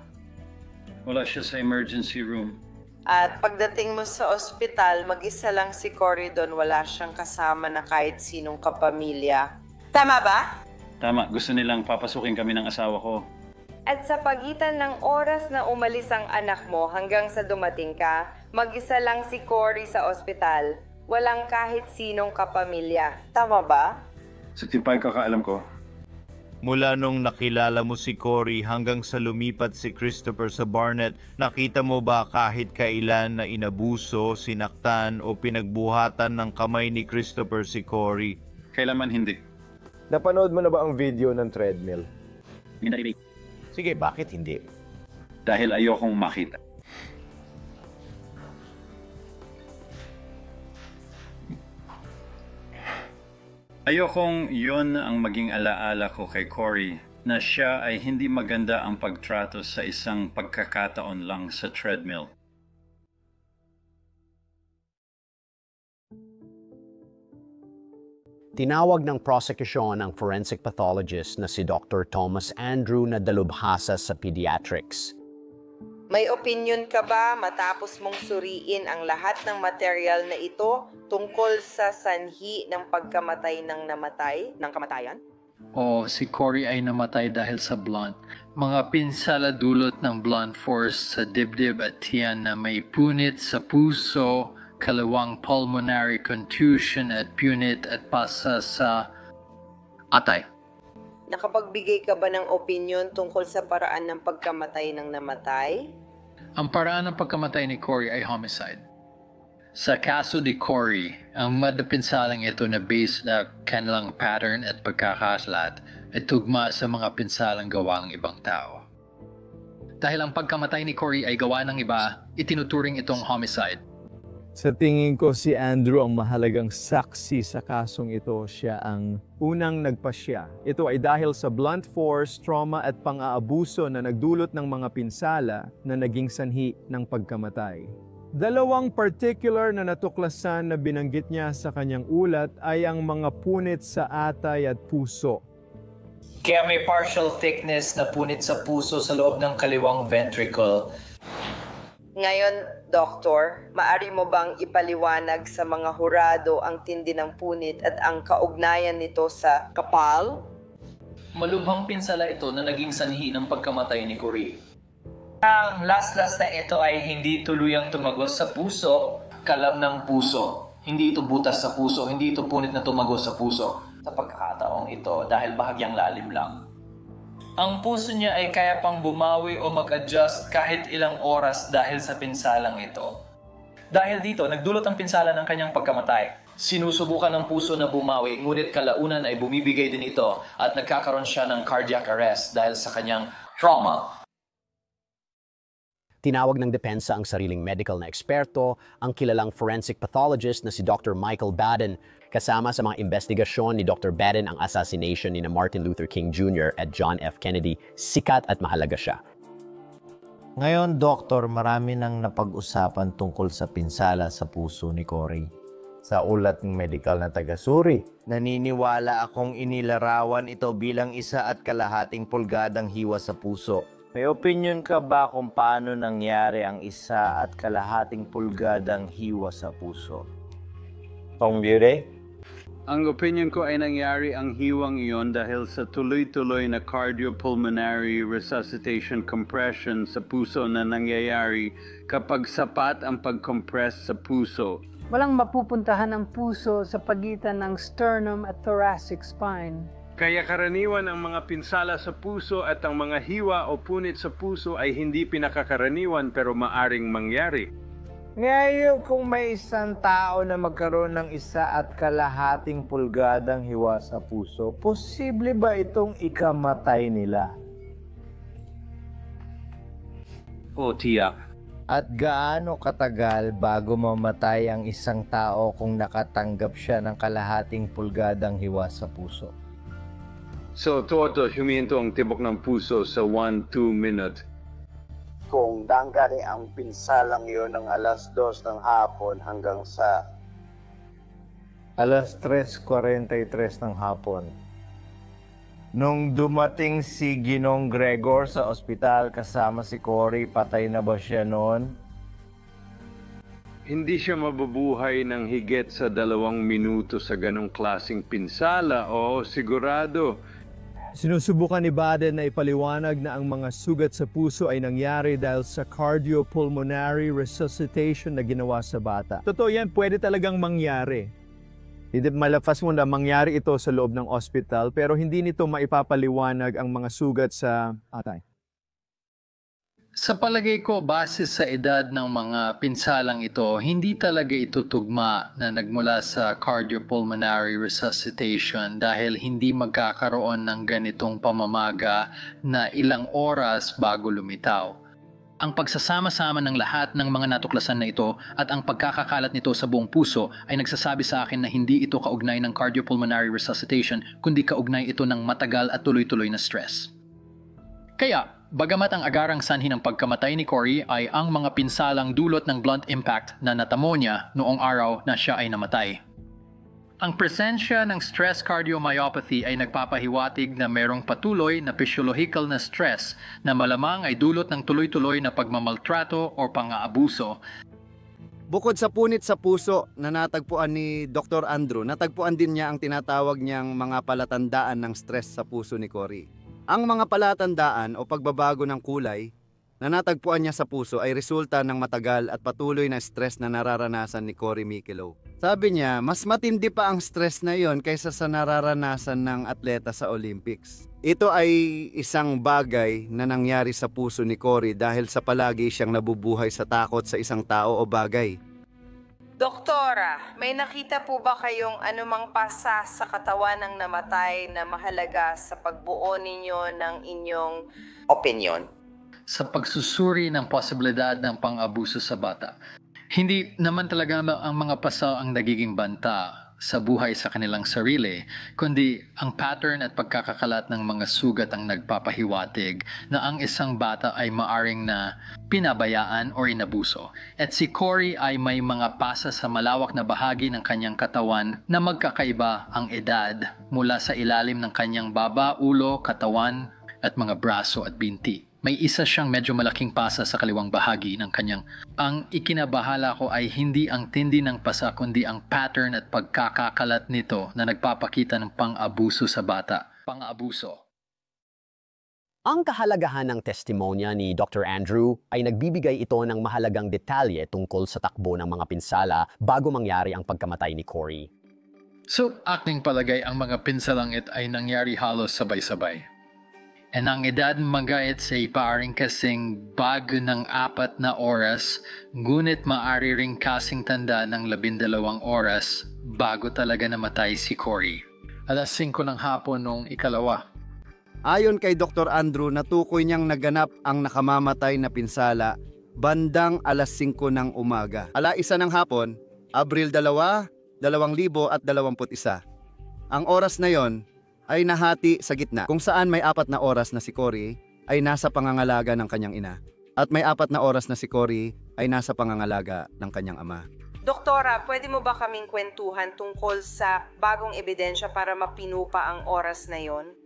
Wala siya sa emergency room. At pagdating mo sa ospital, mag-isa lang si Cory doon, wala siyang kasama na kahit sinong kapamilya. Tama ba? Tama, gusto nilang papasukin kami ng asawa ko. At sa pagitan ng oras na umalis ang anak mo hanggang sa dumating ka, mag-isa lang si Cory sa ospital. Walang kahit sinong kapamilya. Tama ba? Sa pagkakaalam ko. Mula nung nakilala mo si Cory hanggang sa lumipat si Christopher sa Barnett, nakita mo ba kahit kailan na inabuso, sinaktan o pinagbuhatan ng kamay ni Christopher si Cory? Kailanman hindi. Napanood mo na ba ang video ng treadmill? Hindi. Sige, bakit hindi? Dahil ayokong makita. Ayokong yun ang maging alaala ko kay Cory, na siya ay hindi maganda ang pagtrato sa isang pagkakataon lang sa treadmill. Tinawag ng prosecution ang forensic pathologist na si Dr. Thomas Andrew na dalubhasa sa pediatrics. May opinion ka ba matapos mong suriin ang lahat ng material na ito tungkol sa sanhi ng pagkamatay ng kamatayan? Oo, si Cory ay namatay dahil sa blunt. Mga pinsala dulot ng blunt force sa dibdib at tiyan na may punit sa puso, kalawang pulmonary contusion at punit at pasa sa atay. Nakapagbigay ka ba ng opinion tungkol sa paraan ng pagkamatay ng namatay? Ang paraan ng pagkamatay ni Cory ay homicide. Sa kaso ni Cory, ang madapinsalang ito na base na kanilang pattern at pagkakasalat ay tugma sa mga pinsalang gawa ng ibang tao. Dahil ang pagkamatay ni Cory ay gawa ng iba, itinuturing itong homicide. Sa tingin ko si Andrew ang mahalagang saksi sa kasong ito. Siya ang unang nagpasya. Ito ay dahil sa blunt force, trauma at pang-aabuso na nagdulot ng mga pinsala na naging sanhi ng pagkamatay. Dalawang particular na natuklasan na binanggit niya sa kanyang ulat ay ang mga punit sa atay at puso. Kaya may partial thickness na punit sa puso sa loob ng kaliwang ventricle. Ngayon, Doktor, maari mo bang ipaliwanag sa mga hurado ang tindi ng punit at ang kaugnayan nito sa kapal? Malubhang pinsala ito na naging sanhi ng pagkamatay ni Cory. Ang last na ito ay hindi tuluyang tumagos sa puso, kalam ng puso. Hindi ito butas sa puso, hindi ito punit na tumagos sa puso. Sa pagkakataong ito dahil bahagyang lalim lang. Ang puso niya ay kaya pang bumawi o mag-adjust kahit ilang oras dahil sa pinsalang ito. Dahil dito, nagdulot ang pinsala ng kanyang pagkamatay. Sinusubukan ng puso na bumawi, ngunit kalaunan ay bumibigay din ito at nagkakaroon siya ng cardiac arrest dahil sa kanyang trauma. Tinawag ng depensa ang sariling medical na eksperto, ang kilalang forensic pathologist na si Dr. Michael Baden, kasama sa mga investigasyon ni Dr. Baden ang assassination ni Martin Luther King Jr. at John F. Kennedy. Sikat at mahalaga siya. Ngayon, Doktor, marami nang napag-usapan tungkol sa pinsala sa puso ni Cory. Sa ulat ng medical na taga-suri, naniniwala akong inilarawan ito bilang 1.5 pulgadang hiwa sa puso. May opinion ka ba kung paano nangyari ang 1.5 pulgadang hiwa sa puso? Tong Beauty? Ang opinion ko ay nangyari ang hiwang iyon dahil sa tuloy-tuloy na cardiopulmonary resuscitation compression sa puso na nangyayari kapag sapat ang pag-compress sa puso. Walang mapupuntahan ang puso sa pagitan ng sternum at thoracic spine. Kaya karaniwan ang mga pinsala sa puso at ang mga hiwa o punit sa puso ay hindi pinakakaraniwan pero maaring mangyari. Ngayon, kung may isang tao na magkaroon ng 1.5 pulgadang hiwa sa puso, posible ba itong ikamatay nila? O tiyak. At gaano katagal bago mamatay ang isang tao kung nakatanggap siya ng 1/2 pulgadang hiwa sa puso? So, todo huminto ang tibok ng puso sa 1-2 minute. Kung dangkari ang pinsalang iyon ng 2:00 ng hapon hanggang sa 3:43 ng hapon. Nung dumating si Ginong Gregor sa ospital kasama si Cory, patay na ba siya noon? Hindi siya mabubuhay ng higit sa 2 minuto sa ganong klaseng pinsala. Oo, sigurado. Sinusubukan ni Baden na ipaliwanag na ang mga sugat sa puso ay nangyari dahil sa cardiopulmonary resuscitation na ginawa sa bata. Totoo yan, pwede talagang mangyari. Hindi malafas mo na mangyari ito sa loob ng ospital pero hindi nito maipapaliwanag ang mga sugat sa atay. Sa palagay ko, base sa edad ng mga pinsalang ito, hindi talaga ito tugma na nagmula sa cardiopulmonary resuscitation dahil hindi magkakaroon ng ganitong pamamaga na ilang oras bago lumitaw. Ang pagsasama-sama ng lahat ng mga natuklasan na ito at ang pagkakakalat nito sa buong puso ay nagsasabi sa akin na hindi ito kaugnay ng cardiopulmonary resuscitation kundi kaugnay ito ng matagal at tuloy-tuloy na stress. Kaya, bagamat ang agarang sanhi ng pagkamatay ni Cory ay ang mga pinsalang dulot ng blunt impact na natamo niya noong araw na siya ay namatay. Ang presensya ng stress cardiomyopathy ay nagpapahiwatig na merong patuloy na physiological na stress na malamang ay dulot ng tuloy-tuloy na pagmamaltrato o pang-aabuso. Bukod sa punit sa puso na natagpuan ni Dr. Andrew, natagpuan din niya ang tinatawag niyang mga palatandaan ng stress sa puso ni Cory. Ang mga palatandaan o pagbabago ng kulay na natagpuan niya sa puso ay resulta ng matagal at patuloy na stress na nararanasan ni Cory Michelow. Sabi niya, mas matindi pa ang stress na yon kaysa sa nararanasan ng atleta sa Olympics. Ito ay isang bagay na nangyari sa puso ni Cory dahil sa palagi siyang nabubuhay sa takot sa isang tao o bagay. Doktora, may nakita po ba kayong anumang pasa sa katawan ng namatay na mahalaga sa pagbuo ninyo ng inyong opinion? Sa pagsusuri ng posibilidad ng pang-abuso sa bata, hindi naman talaga ang mga pasa ang nagiging banta sa buhay sa kanilang sarili, kundi ang pattern at pagkakakalat ng mga sugat ang nagpapahiwatig na ang isang bata ay maaring na pinabayaan o inabuso. At si Cory ay may mga pasa sa malawak na bahagi ng kanyang katawan na magkakaiba ang edad mula sa ilalim ng kanyang baba, ulo, katawan at mga braso at binti. May isa siyang medyo malaking pasa sa kaliwang bahagi ng kanyang. Ang ikinabahala ko ay hindi ang tindi ng pasa kundi ang pattern at pagkakakalat nito na nagpapakita ng pang-abuso sa bata. Pang-abuso. Ang kahalagahan ng testimonya ni Dr. Andrew ay nagbibigay ito ng mahalagang detalye tungkol sa takbo ng mga pinsala bago mangyari ang pagkamatay ni Cory. So, aking palagay ang mga pinsalang ito ay nangyari halos sabay-sabay. And ang edad magait sa ipaaring kasing bago ng 4 na oras, ngunit maaari ring kasing tanda ng 12 oras bago talaga namatay si Cory. 5:00 ng hapon noong ikalawa. Ayon kay Dr. Andrew, natukoy niyang naganap ang nakamamatay na pinsala bandang 5:00 ng umaga. 1:00 ng hapon, Abril 2, 2021. Ang oras na yon ay nahati sa gitna, kung saan may 4 na oras na si Cory ay nasa pangangalaga ng kanyang ina at may 4 na oras na si Cory ay nasa pangangalaga ng kanyang ama. Doktora, pwede mo ba kaming kwentuhan tungkol sa bagong ebidensya para mapinupa ang oras na yon?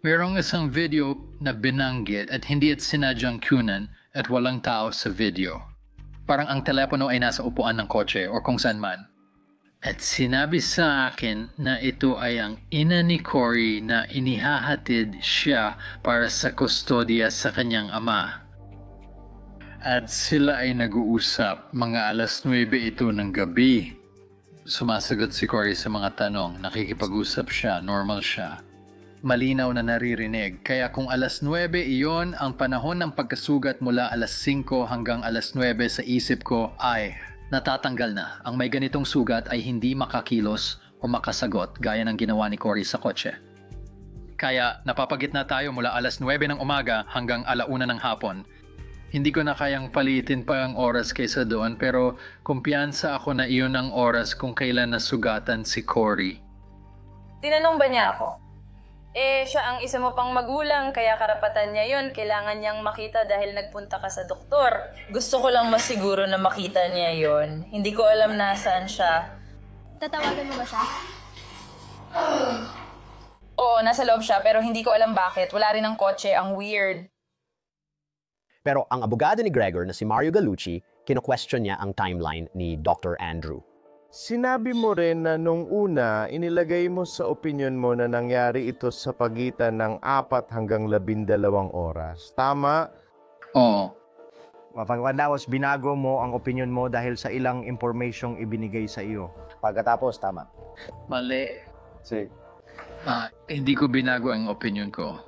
Mayroong isang video na binanggit at hindi at sinadyang kunan at walang tao sa video. Parang ang telepono ay nasa upuan ng kotse o kung saan man. At sinabi sa akin na ito ay ang ina ni Cory na inihahatid siya para sa kustodya sa kanyang ama. At sila ay nag-uusap mga 9:00 ito ng gabi. Sumasagot si Cory sa mga tanong, nakikipag-usap siya, normal siya. Malinaw na naririnig, kaya kung 9:00 iyon ang panahon ng pagkasugat mula 5:00 hanggang 9:00 sa isip ko ay natatanggal na. Ang may ganitong sugat ay hindi makakilos o makasagot gaya ng ginawa ni Cory sa kotse. Kaya napapagitna tayo mula 9:00 ng umaga hanggang 1:00 ng hapon. Hindi ko na kayang palitin pa ang oras kaysa doon pero kumpiyansa ako na iyon ang oras kung kailan nasugatan si Cory. Tinanong ba niya ako? Siya ang isa mo pang magulang, kaya karapatan niya yun. Kailangan niyang makita dahil nagpunta ka sa doktor. Gusto ko lang masiguro na makita niya yun. Hindi ko alam nasaan siya. Tatawagan mo ba siya? Oo, nasa loob siya, pero hindi ko alam bakit. Wala rin ang kotse, ang weird. Pero ang abogado ni Gregor na si Mario Gallucci, kino-question niya ang timeline ni Dr. Andrew. Sinabi mo rin na nung una, inilagay mo sa opinion mo na nangyari ito sa pagitan ng 4 hanggang 12 oras. Tama? Oo. Pagkatapos, binago mo ang opinion mo dahil sa ilang informasyong ibinigay sa iyo. Pagkatapos, tama. Mali. Sige. Hindi ko binago ang opinion ko.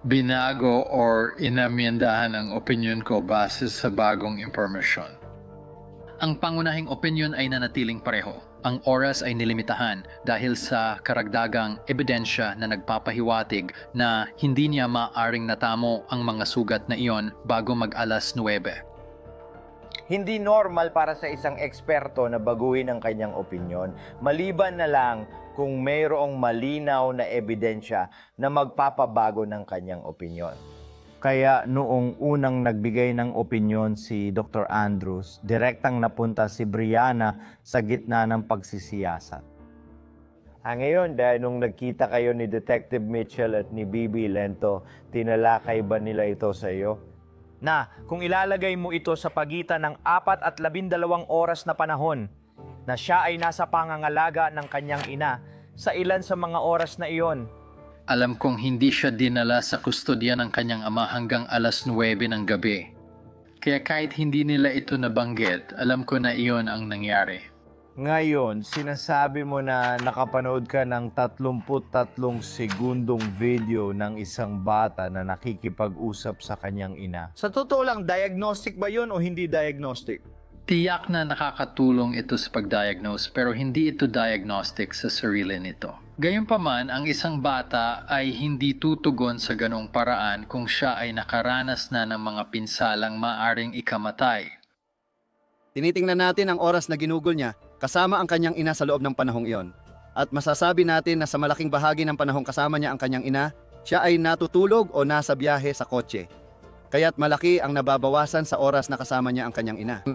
Binago or inamyendahan ang opinion ko base sa bagong impormasyon. Ang pangunahing opinion ay nanatiling pareho. Ang oras ay nilimitahan dahil sa karagdagang ebidensya na nagpapahiwatig na hindi niya maaring natamo ang mga sugat na iyon bago mag-9. Hindi normal para sa isang eksperto na baguhin ang kanyang opinyon, maliban na lang kung mayroong malinaw na ebidensya na magpapabago ng kanyang opinyon. Kaya noong unang nagbigay ng opinyon si Dr. Andrews, direktang napunta si Brianna sa gitna ng pagsisiyasat. Ngayon, dahil nung nagkita kayo ni Detective Mitchell at ni Bibi Lento, tinalakay ba nila ito sa iyo? Na, kung ilalagay mo ito sa pagitan ng 4 at 12 oras na panahon, na siya ay nasa pangangalaga ng kanyang ina, sa ilan sa mga oras na iyon, Alam kong hindi siya dinala sa kustodya ng kanyang ama hanggang 9:00 ng gabi. Kaya kahit hindi nila ito nabanggit, alam ko na iyon ang nangyari. Ngayon, sinasabi mo na nakapanood ka ng 33 segundong video ng isang bata na nakikipag-usap sa kanyang ina. Sa totoo lang, diagnostic ba yun o hindi diagnostic? Tiyak na nakakatulong ito sa pag-diagnose pero hindi ito diagnostic sa sarili nito. Gayunpaman, ang isang bata ay hindi tutugon sa ganong paraan kung siya ay nakaranas na ng mga pinsalang maaring ikamatay. Tinitingnan natin ang oras na ginugol niya kasama ang kanyang ina sa loob ng panahong iyon. At masasabi natin na sa malaking bahagi ng panahong kasama niya ang kanyang ina, siya ay natutulog o nasa biyahe sa kotse. Kaya't malaki ang nababawasan sa oras na kasama niya ang kanyang ina.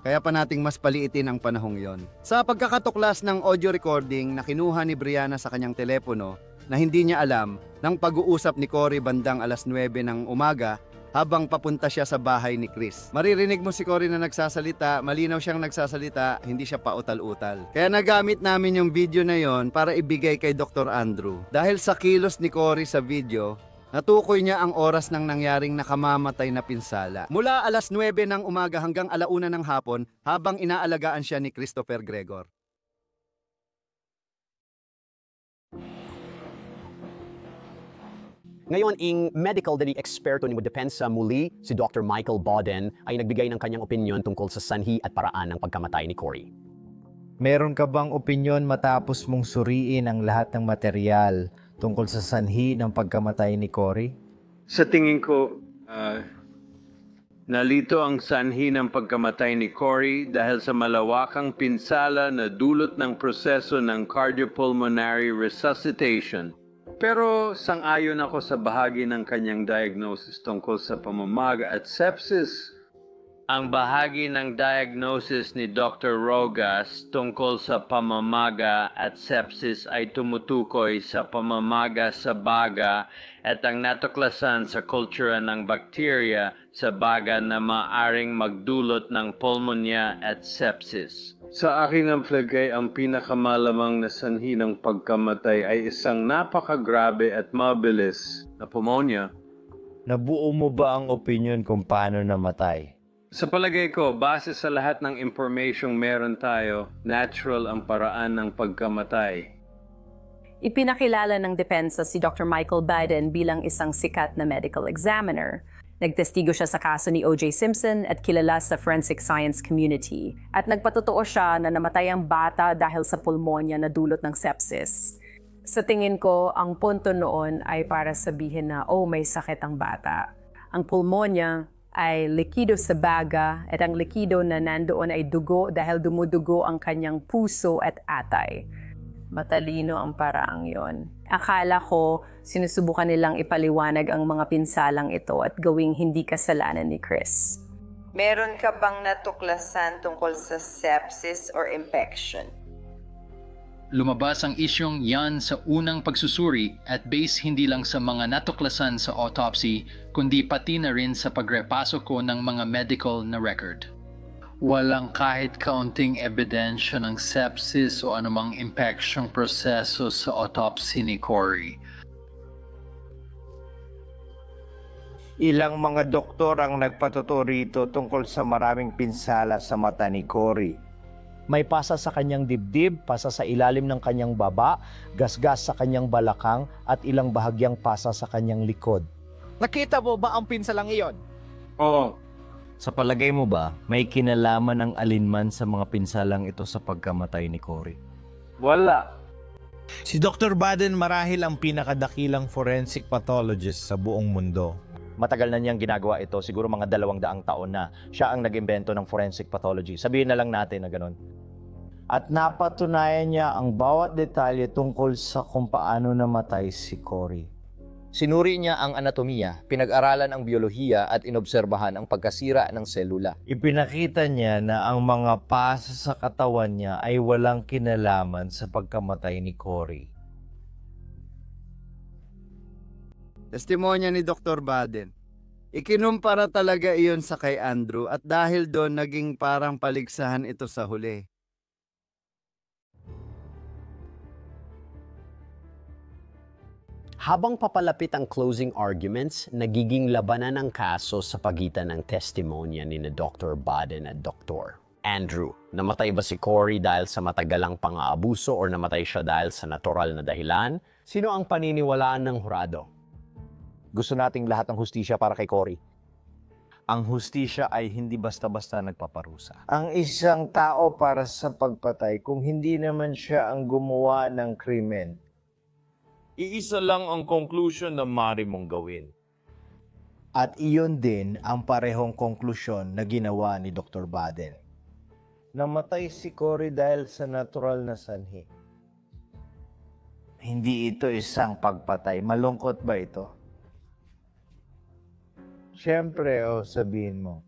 Kaya pa nating mas paliitin ang panahong iyon. Sa pagkakatuklas ng audio recording na kinuha ni Brianna sa kanyang telepono na hindi niya alam ng pag-uusap ni Cory bandang alas 9 ng umaga habang papunta siya sa bahay ni Chris. Maririnig mo si Cory na nagsasalita, malinaw siyang nagsasalita, hindi siya pautal-utal. Kaya nagamit namin yung video na yon para ibigay kay Dr. Andrew. Dahil sa kilos ni Cory sa video, natukoy niya ang oras ng nangyaring nakamamatay na pinsala. Mula alas 9 ng umaga hanggang alauna ng hapon habang inaalagaan siya ni Christopher Gregor. Ngayon, ang medical na eksperto ni Modepensa muli, si Dr. Michael Boden, ay nagbigay ng kanyang opinyon tungkol sa sanhi at paraan ng pagkamatay ni Cory. Meron ka bang opinyon matapos mong suriin ang lahat ng material tungkol sa sanhi ng pagkamatay ni Cory? Sa tingin ko, nalito ang sanhi ng pagkamatay ni Cory dahil sa malawakang pinsala na dulot ng proseso ng cardiopulmonary resuscitation. Pero sang-ayon ako sa bahagi ng kanyang diagnosis tungkol sa pamamaga at sepsis. Ang bahagi ng diagnosis ni Dr. Rogas tungkol sa pamamaga at sepsis ay tumutukoy sa pamamaga sa baga at ang natuklasan sa kultura ng bakterya sa baga na maaring magdulot ng pulmonya at sepsis. Sa akin ang palagay, ang pinakamalamang na sanhi ng pagkamatay ay isang napakagrabe at mabilis na pneumonia. Nabuo mo ba ang opinyon kung paano namatay? Sa palagay ko, base sa lahat ng information meron tayo, natural ang paraan ng pagkamatay. Ipinakilala ng depensa si Dr. Michael Biden bilang isang sikat na medical examiner. Nagtestigo siya sa kaso ni O.J. Simpson at kilala sa forensic science community. At nagpatotoo siya na namatay ang bata dahil sa pulmonya na dulot ng sepsis. Sa tingin ko, ang punto noon ay para sabihin na, may sakit ang bata. Ang pulmonya ay likido sa baga at ang likido na nandoon ay dugo dahil dumudugo ang kanyang puso at atay. Matalino ang paraang yon. Akala ko sinusubukan nilang ipaliwanag ang mga pinsalang ito at gawing hindi kasalanan ni Chris. Meron ka bang natuklasan tungkol sa sepsis or infection? Lumabas ang isyong yan sa unang pagsusuri at base hindi lang sa mga natuklasan sa autopsy, kundi pati na rin sa pagrepaso ko ng mga medical na record. Walang kahit kaunting ebidensya ng sepsis o anumang infectiong proseso sa autopsy ni Cory. Ilang mga doktor ang nagpatotoo rito tungkol sa maraming pinsala sa mata ni Cory. May pasa sa kanyang dibdib, pasa sa ilalim ng kanyang baba, gasgas sa kanyang balakang at ilang bahagyang pasa sa kanyang likod. Nakita mo ba ang pinsalang iyon? Oo. Sa palagay mo ba, may kinalaman ang alinman sa mga pinsalang ito sa pagkamatay ni Cory? Wala. Si Dr. Baden marahil ang pinakadakilang forensic pathologist sa buong mundo. Matagal na niyang ginagawa ito, siguro mga 200 taon na. Siya ang nag-imbento ng forensic pathology. Sabihin na lang natin na ganun. At napatunayan niya ang bawat detalye tungkol sa kung paano namatay si Cory. Sinuri niya ang anatomiya, pinag-aralan ang biolohiya at inobserbahan ang pagkasira ng selula. Ipinakita niya na ang mga pasa sa katawan niya ay walang kinalaman sa pagkamatay ni Cory. Testimonya ni Dr. Baden. Ikinumpara talaga iyon sa kay Andrew at dahil doon naging parang paligsahan ito sa huli. Habang papalapit ang closing arguments, nagiging labanan ang kaso sa pagitan ng testimonya ni Dr. Baden at Dr. Andrew. Namatay ba si Cory dahil sa matagalang pang-aabuso o namatay siya dahil sa natural na dahilan? Sino ang paniniwalaan ng hurado? Gusto nating lahat ng hustisya para kay Cory. Ang hustisya ay hindi basta-basta nagpaparusa. Ang isang tao para sa pagpatay kung hindi naman siya ang gumawa ng krimen. Iisa lang ang conclusion na maaari mong gawin. At iyon din ang parehong konklusyon na ginawa ni Dr. Baden. Namatay si Cory dahil sa natural na sanhi. Hindi ito isang pagpatay. Malungkot ba ito? Siyempre, sabihin mo.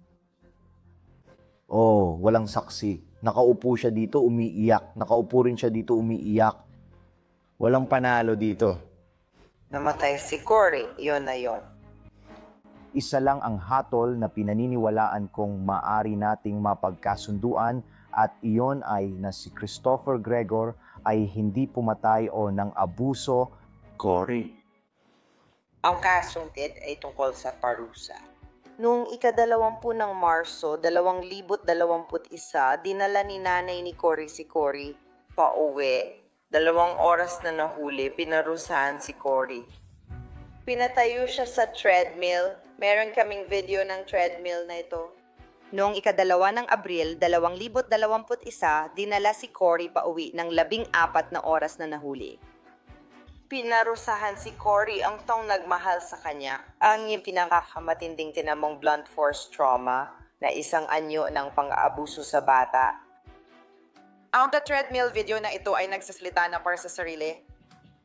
Walang saksi. Nakaupo siya dito, umiiyak. Nakaupo rin siya dito, umiiyak. Walang panalo dito. Namatay si Cory, yun na yun. Isa lang ang hatol na pinaniniwalaan kong maari nating mapagkasunduan at iyon ay na si Christopher Gregor ay hindi pumatay o ng abuso. Cory. Ang kasong Ted ay tungkol sa parusa. Noong ika-20 ng Marso, 2021, dinala ni nanay ni Cory si Cory pauwi. 2 oras na nahuli, pinarusahan si Cory. Pinatayo siya sa treadmill. Meron kaming video ng treadmill na ito. Noong ika-2 ng Abril, 2021, dinala si Cory pauwi ng 14 na oras na nahuli. Pinarusahan si Cory ang taong nagmahal sa kanya. Ang pinakamatinding tinamong blunt force trauma na isang anyo ng pang-aabuso sa bata. Ang treadmill video na ito ay nagsasalita na para sa sarili.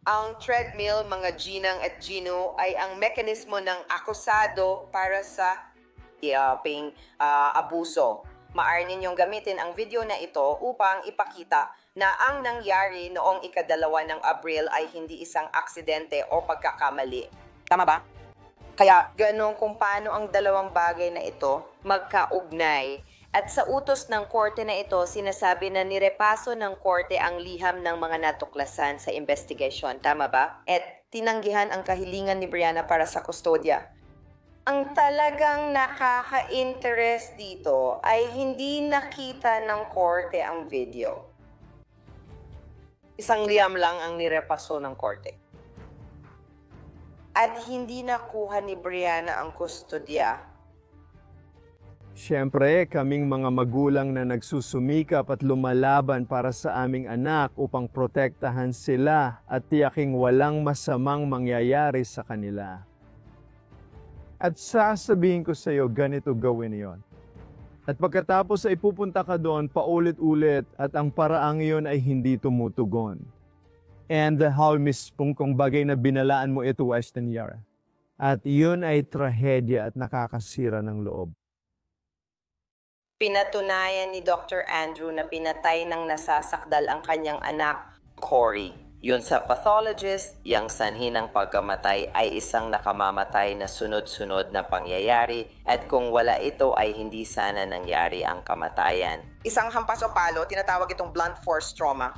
Ang treadmill, mga Ginang at Gino, ay ang mekanismo ng akusado para sa abuso. Maaari ninyong gamitin ang video na ito upang ipakita na ang nangyari noong ika-2 ng Abril ay hindi isang aksidente o pagkakamali. Tama ba? Kaya ganun kung paano ang dalawang bagay na ito magkaugnay. At sa utos ng korte na ito, sinasabi na nirepaso ng korte ang liham ng mga natuklasan sa investigasyon. Tama ba? At tinanggihan ang kahilingan ni Brianna para sa kustodya. Ang talagang nakaka-interest dito ay hindi nakita ng korte ang video. Isang liham lang ang nirepaso ng korte. At hindi nakuha ni Brianna ang kustodya. Siyempre, kaming mga magulang na nagsusumikap at lumalaban para sa aming anak upang protektahan sila at tiyaking walang masamang mangyayari sa kanila. At sasabihin ko sa iyo, ganito gawin yon. At pagkatapos ay pupunta ka doon paulit-ulit at ang paraang iyon ay hindi tumutugon. And how mispungkong bagay na binalaan mo ito, Weston Yara. At iyon ay trahedya at nakakasira ng loob. Pinatunayan ni Dr. Andrew na pinatay ng nasasakdal ang kanyang anak, Cory. Yun sa pathologist, yung sanhi ng pagkamatay ay isang nakamamatay na sunod-sunod na pangyayari at kung wala ito ay hindi sana nangyari ang kamatayan. Isang hampas o palo, tinatawag itong blunt force trauma.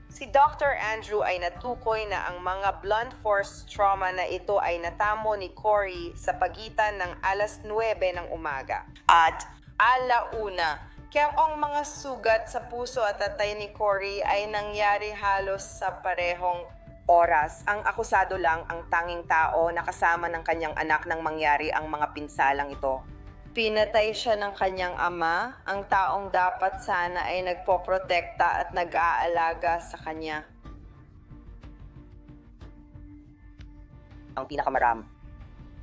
Si Dr. Andrew ay natukoy na ang mga blunt force trauma na ito ay natamo ni Cory sa pagitan ng 9:00 ng umaga at 1:00. Kaya ang mga sugat sa puso at tatay ni Cory ay nangyari halos sa parehong oras. Ang akusado lang ang tanging tao na kasama ng kanyang anak nang mangyari ang mga pinsalang ito. Pinatay siya ng kanyang ama, ang taong dapat sana ay nagpoprotekta at nag-aalaga sa kanya. Ang pinakamaram.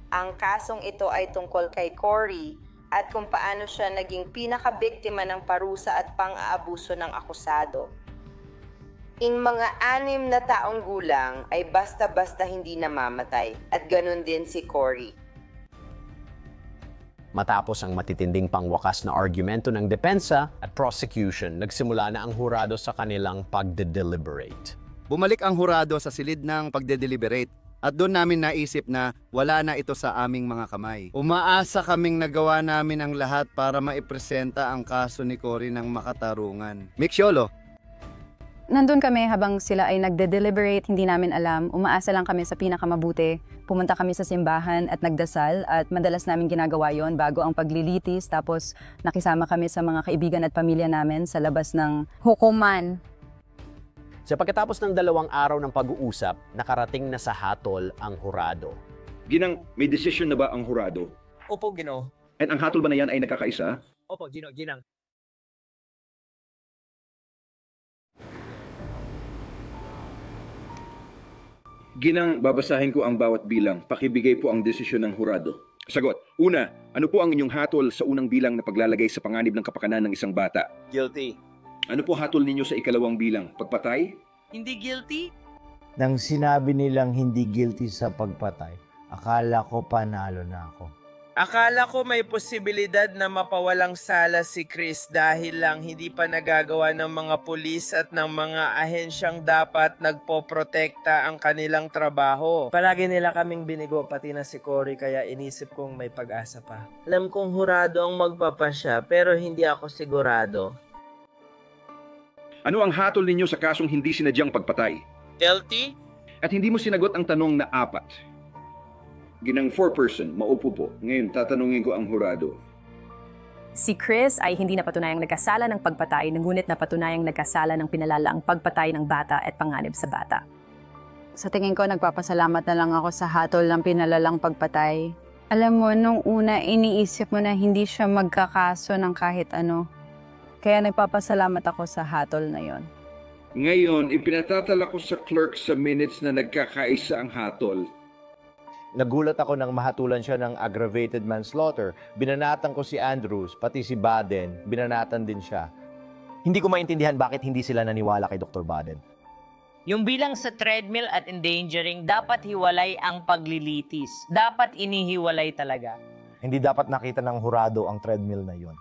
Ang kasong ito ay tungkol kay Cory at kung paano siya naging pinakabiktima ng parusa at pang-aabuso ng akusado. Ang mga 6 na taong gulang ay basta-basta hindi namamatay at ganun din si Cory. Matapos ang matitinding pangwakas na argumento ng depensa at prosecution, nagsimula na ang hurado sa kanilang pagde-deliberate. Bumalik ang hurado sa silid ng pagde-deliberate at doon namin naisip na wala na ito sa aming mga kamay. Umaasa kaming nagawa namin ang lahat para maipresenta ang kaso ni Cory ng makatarungan. Mixiolo. Nandun kami habang sila ay nagde-deliberate, hindi namin alam. Umaasa lang kami sa pinakamabuti. Pumunta kami sa simbahan at nagdasal at madalas namin ginagawa yon bago ang paglilitis. Tapos nakisama kami sa mga kaibigan at pamilya namin sa labas ng hukuman. Sa pagkatapos ng 2 araw ng pag-uusap, nakarating na sa hatol ang hurado. Ginang, may desisyon na ba ang hurado? Opo, Ginoo. At ang hatol ba na yan ay nagkakaisa? Opo, Ginang. Ginang, babasahin ko ang bawat bilang. Pakibigay po ang desisyon ng hurado. Sagot. Una, ano po ang inyong hatol sa unang bilang na paglalagay sa panganib ng kapakanan ng isang bata? Guilty. Ano po hatol ninyo sa ikalawang bilang? Pagpatay? Hindi guilty? Nang sinabi nilang hindi guilty sa pagpatay, akala ko panalo na ako. Akala ko may posibilidad na mapawalang sala si Chris dahil lang hindi pa nagagawa ng mga pulis at ng mga ahensyang dapat nagpoprotekta ang kanilang trabaho. Palagi nila kaming binigo pati na si Cory kaya inisip kong may pag-asa pa. Alam kong hurado ang magpapasya pero hindi ako sigurado. Ano ang hatol ninyo sa kasong hindi sinadyang pagpatay? Guilty? At hindi mo sinagot ang tanong na 4. Ginang 4-person, maupo po. Ngayon, tatanungin ko ang hurado. Si Chris ay hindi napatunayang nagkasala ng pagpatay, ngunit napatunayang nagkasala ng pinalalaang pagpatay ng bata at panganib sa bata. Sa tingin ko, nagpapasalamat na lang ako sa hatol ng pinalalang pagpatay. Alam mo, nung una, iniisip mo na hindi siya magkakaso ng kahit ano. Kaya nagpapasalamat ako sa hatol na yon. Ngayon, ipinatatala ko sa clerk sa minutes na nagkakaisa ang hatol. Nagulat ako nang mahatulan siya ng aggravated manslaughter. Binanatan ko si Andrews, pati si Baden, binanatan din siya. Hindi ko maintindihan bakit hindi sila naniwala kay Dr. Baden. Yung bilang sa treadmill at endangering, dapat hiwalay ang paglilitis. Dapat inihiwalay talaga. Hindi dapat nakita ng hurado ang treadmill na yon.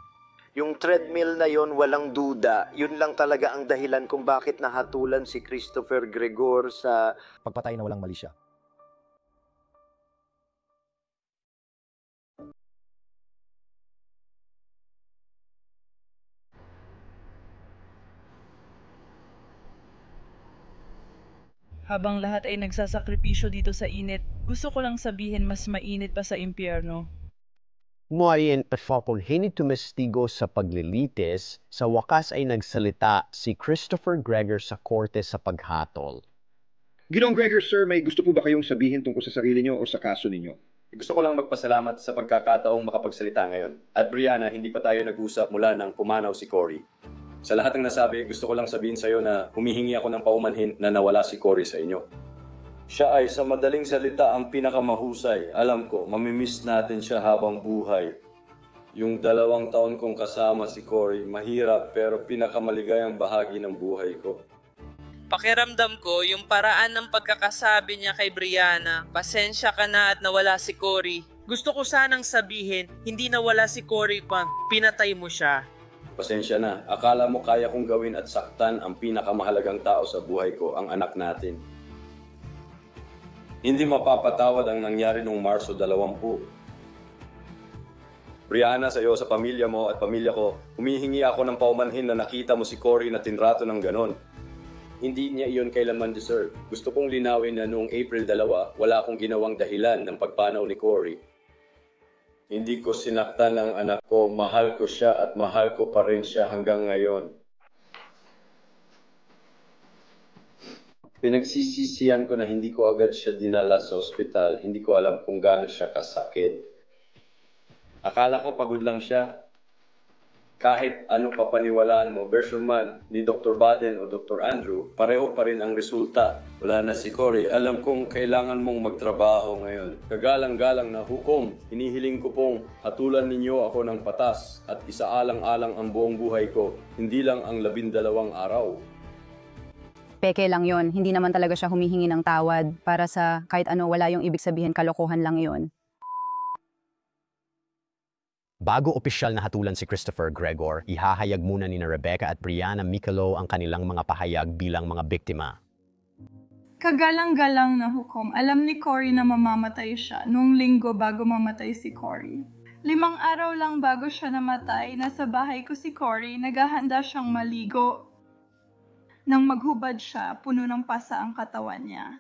Yung treadmill na yon, walang duda. Yun lang talaga ang dahilan kung bakit nahatulan si Christopher Gregor sa pagpatay na walang mali siya. Habang lahat ay nagsasakripisyo dito sa init, gusto ko lang sabihin mas mainit pa sa impyerno. Ngunit kung hindi tumestigo sa paglilitis, sa wakas ay nagsalita si Christopher Gregor sa korte sa paghatol. Ginoong Gregor, sir, may gusto po ba kayong sabihin tungkol sa sarili nyo o sa kaso ninyo? Gusto ko lang magpasalamat sa pagkakataong makapagsalita ngayon. At Brianna, hindi pa tayo nag-usap mula nang pumanaw si Cory. Sa lahat ng nasabi, gusto ko lang sabihin sa iyo na humihingi ako ng paumanhin na nawala si Cory sa inyo. Siya ay sa madaling salita ang pinakamahusay. Alam ko, mamimiss natin siya habang buhay. Yung 2 taon kong kasama si Cory, mahirap pero pinakamaligayang bahagi ng buhay ko. Pakiramdam ko, yung paraan ng pagkakasabi niya kay Brianna, pasensya ka na at nawala si Cory. Gusto ko sanang sabihin, hindi nawala si Cory pa, pinatay mo siya. Pasensya na, akala mo kaya kong gawin at saktan ang pinakamahalagang tao sa buhay ko, ang anak natin. Hindi mapapatawad ang nangyari noong Marso 20. Brianna, sa iyo, sa pamilya mo at pamilya ko, humihingi ako ng paumanhin na nakita mo si Cory na tinrato ng ganon. Hindi niya iyon kailanman deserve. Gusto kong linawin na noong April 2, wala akong ginawang dahilan ng pagpanaw ni Cory. Hindi ko sinaktan ang anak ko, mahal ko siya at mahal ko pa rin siya hanggang ngayon. Pinagsisisihan ko na hindi ko agad siya dinala sa ospital, hindi ko alam kung gaano siya kasakit. Akala ko pagod lang siya. Kahit anong papaniwalaan mo, version man ni Dr. Baden o Dr. Andrew, pareho pa rin ang resulta. Wala na si Cory. Alam kong kailangan mong magtrabaho ngayon. Kagalang-galang na hukom, hinihiling ko pong hatulan ninyo ako ng patas at isaalang-alang ang buong buhay ko, hindi lang ang 12 araw. Peke lang yon. Hindi naman talaga siya humihingi ng tawad para sa kahit ano, wala yung ibig sabihin, kalokohan lang yon. Bago opisyal na hatulan si Christopher Gregor, ihahayag muna ni Rebecca at Brianna Micolo ang kanilang mga pahayag bilang mga biktima. Kagalang-galang na hukom, alam ni Cory na mamamatay siya noong linggo bago mamatay si Cory. 5 araw lang bago siya namatay, nasa bahay ko si Cory, naghahanda siyang maligo. Nang maghubad siya, puno ng pasa ang katawan niya.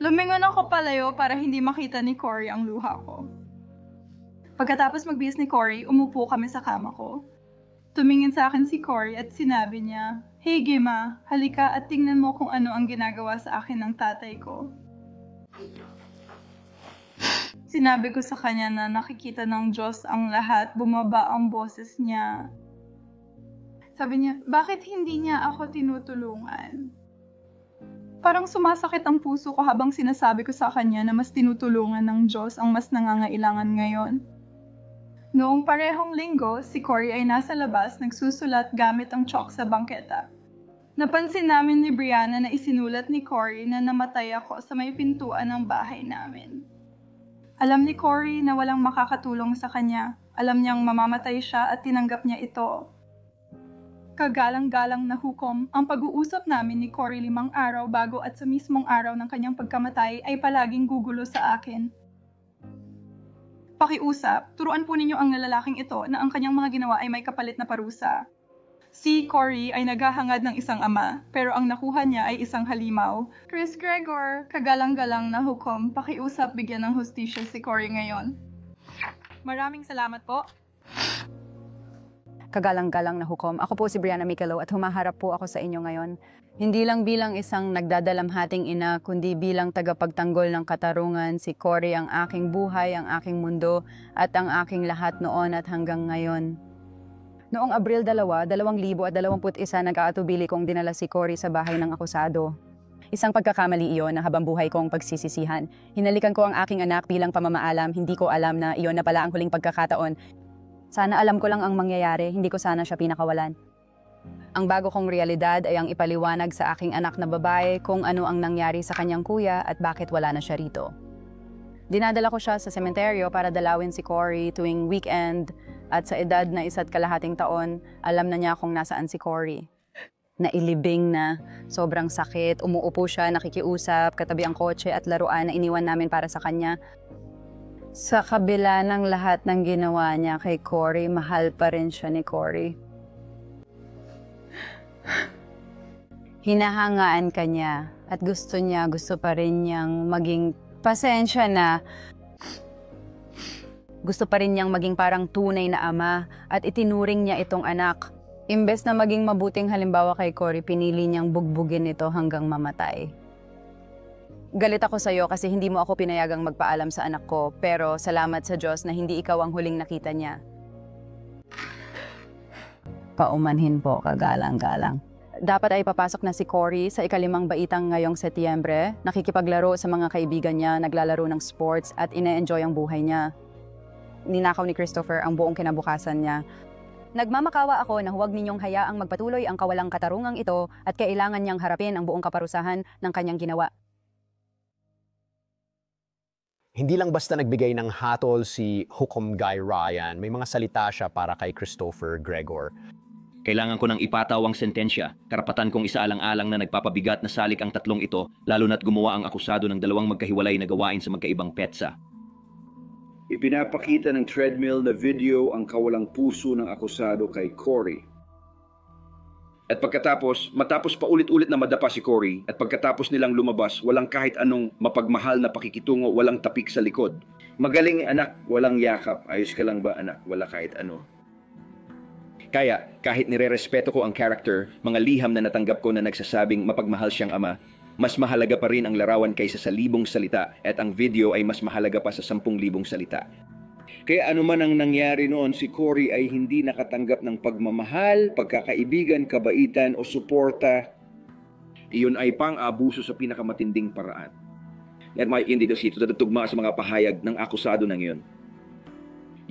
Lumingon ako palayo para hindi makita ni Cory ang luha ko. Pagkatapos magbihis ni Cory, umupo kami sa kama ko. Tumingin sa akin si Cory at sinabi niya, "Hey Gima, halika at tingnan mo kung ano ang ginagawa sa akin ng tatay ko." Sinabi ko sa kanya na nakikita ng Diyos ang lahat, bumaba ang boses niya. Sabi niya, bakit hindi niya ako tinutulungan? Parang sumasakit ang puso ko habang sinasabi ko sa kanya na mas tinutulungan ng Diyos ang mas nangangailangan ngayon. Noong parehong linggo, si Cory ay nasa labas nagsusulat gamit ang chalk sa bangketa. Napansin namin ni Brianna na isinulat ni Cory na namatay ako sa may pintuan ng bahay namin. Alam ni Cory na walang makakatulong sa kanya. Alam niyang mamamatay siya at tinanggap niya ito. Kagalang-galang na hukom, ang pag-uusap namin ni Cory 5 araw bago at sa mismong araw ng kanyang pagkamatay ay palaging gugulo sa akin. Pakiusap, turuan po ninyo ang lalaking ito na ang kanyang mga ginawa ay may kapalit na parusa. Si Cory ay naghahangad ng isang ama, pero ang nakuha niya ay isang halimaw. Chris Gregor, kagalang-galang na hukom, pakiusap bigyan ng hustisya si Cory ngayon. Maraming salamat po. Kagalang-galang na hukom. Ako po si Brianna Micalo at humaharap po ako sa inyo ngayon. Hindi lang bilang isang nagdadalamhating ina, kundi bilang tagapagtanggol ng katarungan, si Cory ang aking buhay, ang aking mundo, at ang aking lahat noon at hanggang ngayon. Noong Abril 2, 2021, nag-aatubili kong dinala si Cory sa bahay ng akusado. Isang pagkakamali iyon na habang buhay kong pagsisisihan. Hinalikan ko ang aking anak bilang pamamaalam, hindi ko alam na iyon na pala ang huling pagkakataon. Sana alam ko lang ang mangyayari, hindi ko sana siya pinakawalan. Ang bago kong realidad ay ang ipaliwanag sa aking anak na babae kung ano ang nangyari sa kanyang kuya at bakit wala na siya rito. Dinadala ko siya sa sementeryo para dalawin si Cory tuwing weekend at sa edad na 1.5 taon, alam na niya kung nasaan si Cory. Nailibing na, sobrang sakit, umuupo siya, nakikiusap, katabi ang kotse at laruan na iniwan namin para sa kanya. Sa kabila ng lahat ng ginawa niya kay Cory, mahal pa rin siya ni Cory. Hinahangaan ka niya at gusto pa rin niyang maging pasensya na. Gusto pa rin niyang maging parang tunay na ama at itinuring niya itong anak. Imbes na maging mabuting halimbawa kay Cory, pinili niyang bugbugin ito hanggang mamatay. Galit ako sa'yo kasi hindi mo ako pinayagang magpaalam sa anak ko, pero salamat sa Diyos na hindi ikaw ang huling nakita niya. Paumanhin po, kagalang-galang. Dapat ay papasok na si Cory sa ika-5 baitang ngayong Setyembre, nakikipaglaro sa mga kaibigan niya, naglalaro ng sports at ine-enjoy ang buhay niya. Ninakaw ni Christopher ang buong kinabukasan niya. Nagmamakawa ako na huwag ninyong hayaang magpatuloy ang kawalang katarungang ito at kailangan niyang harapin ang buong kaparusahan ng kanyang ginawa. Hindi lang basta nagbigay ng hatol si Hukom Guy Ryan, may mga salita siya para kay Christopher Gregor. Kailangan ko nang ipataw ang sentensya. Karapatan kong isaalang-alang na nagpapabigat na salik ang tatlong ito, lalo na't gumawa ang akusado ng 2 magkahiwalay na gawain sa magkaibang petsa. Ipinapakita ng treadmill na video ang kawalang puso ng akusado kay Cory. At matapos pa ulit-ulit na madapa si Cory, at pagkatapos nilang lumabas, walang kahit anong mapagmahal na pakikitungo, walang tapik sa likod. Magaling anak, walang yakap. Ayos ka lang ba anak? Wala kahit ano. Kaya, kahit nire-respeto ko ang character, mga liham na natanggap ko na nagsasabing mapagmahal siyang ama, mas mahalaga pa rin ang larawan kaysa sa 1,000 salita at ang video ay mas mahalaga pa sa 10,000 salita. Kaya anuman ang nangyari noon, si Cory ay hindi nakatanggap ng pagmamahal, pagkakaibigan, kabaitan o suporta. Iyon ay pang-abuso sa pinakamatinding paraan. At makikindi dito tatugma sa mga pahayag ng akusado ng iyon.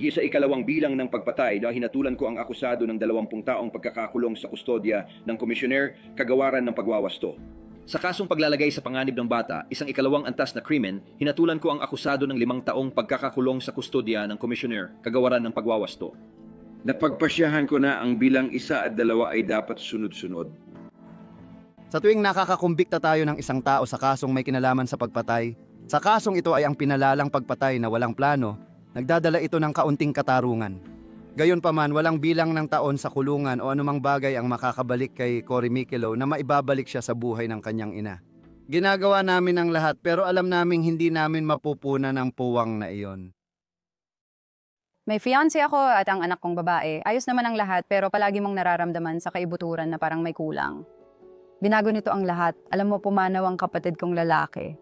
Sa ikalawang bilang ng pagpatay, dahil hinatulan ko ang akusado ng 20 taong pagkakakulong sa kustodya ng komisyoner, kagawaran ng pagwawasto. Sa kasong paglalagay sa panganib ng bata, isang ikalawang antas na krimen, hinatulan ko ang akusado ng 5 taong pagkakakulong sa kustodya ng komisyoner, kagawaran ng pagwawasto. Napagpasyahan ko na ang bilang 1 at 2 ay dapat sunod-sunod. Sa tuwing nakakakumbikta tayo ng isang tao sa kasong may kinalaman sa pagpatay, sa kasong ito ay ang pinalalang pagpatay na walang plano, nagdadala ito ng kaunting katarungan. Gayunpaman, walang bilang ng taon sa kulungan o anumang bagay ang makakabalik kay Cory Micalo na maibabalik siya sa buhay ng kanyang ina. Ginagawa namin ang lahat pero alam naming hindi namin mapupunan ang puwang na iyon. May fiancé ako at ang anak kong babae. Ayos naman ang lahat pero palagi mong nararamdaman sa kaibuturan na parang may kulang. Binago nito ang lahat. Alam mo, pumanaw ang kapatid kong lalaki.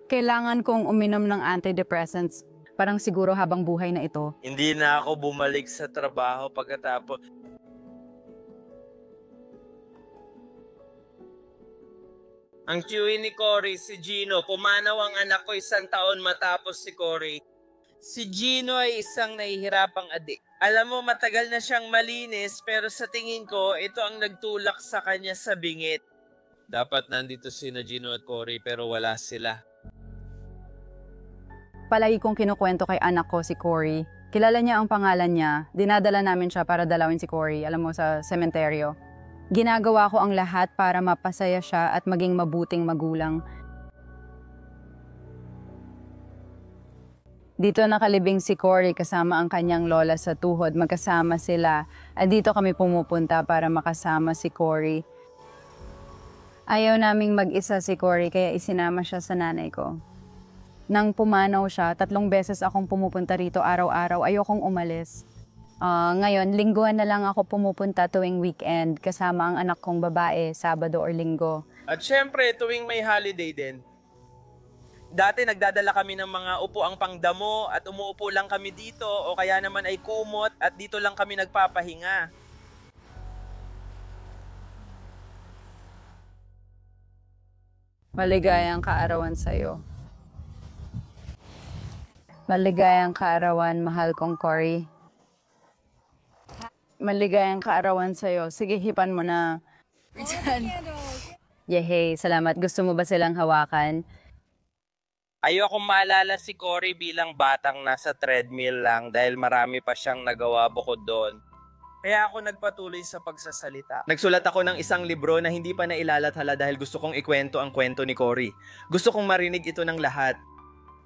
Kailangan kong uminom ng antidepressants. Parang siguro habang buhay na ito. Hindi na ako bumalik sa trabaho pagkatapos. Ang chewy ni Cory, si Gino. Pumanaw ang anak ko 1 taon matapos si Cory. Si Gino ay isang nahihirapang adik. Alam mo, matagal na siyang malinis, pero sa tingin ko, ito ang nagtulak sa kanya sa bingit. Dapat nandito sina Gino at Cory, pero wala sila. Palagi kong kinukwento kay anak ko si Cory. Kilala niya ang pangalan niya. Dinadala namin siya para dalawin si Cory, alam mo, sa sementeryo. Ginagawa ko ang lahat para mapasaya siya at maging mabuting magulang. Dito nakalibing si Cory kasama ang kanyang lola sa tuhod. Magkasama sila. At dito kami pumupunta para makasama si Cory. Ayaw naming mag-isa si Cory kaya isinama siya sa nanay ko. Nang pumanaw siya, 3 beses akong pumupunta rito araw-araw. Ayokong umalis. Ngayon, lingguhan na lang ako pumupunta tuwing weekend kasama ang anak kong babae, Sabado or Linggo. At syempre, tuwing may holiday din. Dati nagdadala kami ng mga upuang pangdamo at umuupo lang kami dito o kaya naman ay kumot at dito lang kami nagpapahinga. Maligayang kaarawan sa'yo. Maligayang kaarawan, mahal kong Cory. Maligayang kaarawan sa'yo. Sige, hipan mo na. Yehey, salamat. Gusto mo ba silang hawakan? Ayokong maalala si Cory bilang batang nasa treadmill lang dahil marami pa siyang nagawa bukod doon. Kaya ako nagpatuloy sa pagsasalita. Nagsulat ako ng isang libro na hindi pa nailalathala dahil gusto kong ikwento ang kwento ni Cory. Gusto kong marinig ito ng lahat.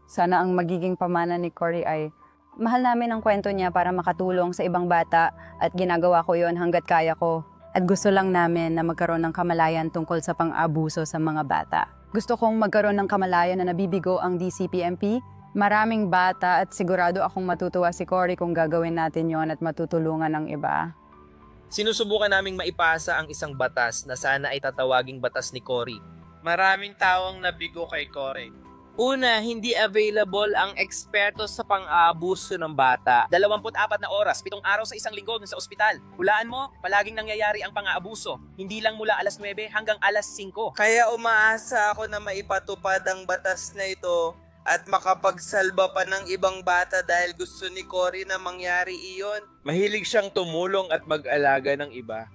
Sana ang magiging pamana ni Cory ay mahal namin ang kwento niya para makatulong sa ibang bata at ginagawa ko yon hanggat kaya ko. At gusto lang namin na magkaroon ng kamalayan tungkol sa pang-abuso sa mga bata. Gusto kong magkaroon ng kamalayan na nabibigo ang DCPMP. Maraming bata at sigurado akong matutuwa si Cory kung gagawin natin yon at matutulungan ng iba. Sinusubukan naming maipasa ang isang batas na sana ay tatawaging batas ni Cory. Maraming taong nabigo kay Cory. Una, hindi available ang eksperto sa pang-aabuso ng bata. 24 na oras, 7 araw sa isang linggo sa ospital. Hulaan mo, palaging nangyayari ang pang-aabuso. Hindi lang mula alas 9 hanggang alas 5. Kaya umaasa ako na maipatupad ang batas na ito at makapagsalba pa ng ibang bata dahil gusto ni Cory na mangyari iyon. Mahilig siyang tumulong at mag-alaga ng iba.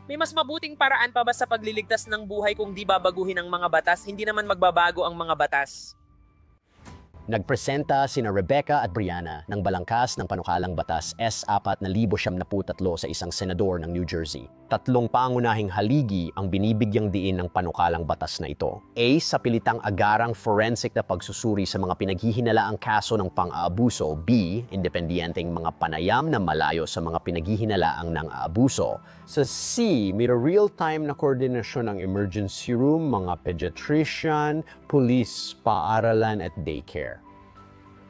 May mas mabuting paraan pa ba sa pagliligtas ng buhay kung di babaguhin ang mga batas? Hindi naman magbabago ang mga batas. Nagpresenta sina Rebecca at Brianna ng balangkas ng panukalang batas S-4973 sa isang senador ng New Jersey. 3 pangunahing haligi ang binibigyang diin ng panukalang batas na ito. A. Sa pilitang agarang forensic na pagsusuri sa mga pinaghihinalaang kaso ng pang-aabuso. B. Independenteng mga panayam na malayo sa mga pinaghihinalaang ng aabuso. Sa C. May real-time na koordinasyon ng emergency room, mga pediatrician, police, paaralan at daycare.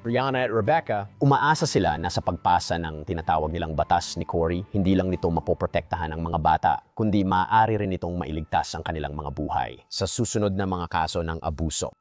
Brianna at Rebecca, umaasa sila na sa pagpasa ng tinatawag nilang batas ni Cory, hindi lang nito mapoprotektahan ang mga bata, kundi maaari rin itong mailigtas ang kanilang mga buhay sa susunod na mga kaso ng abuso.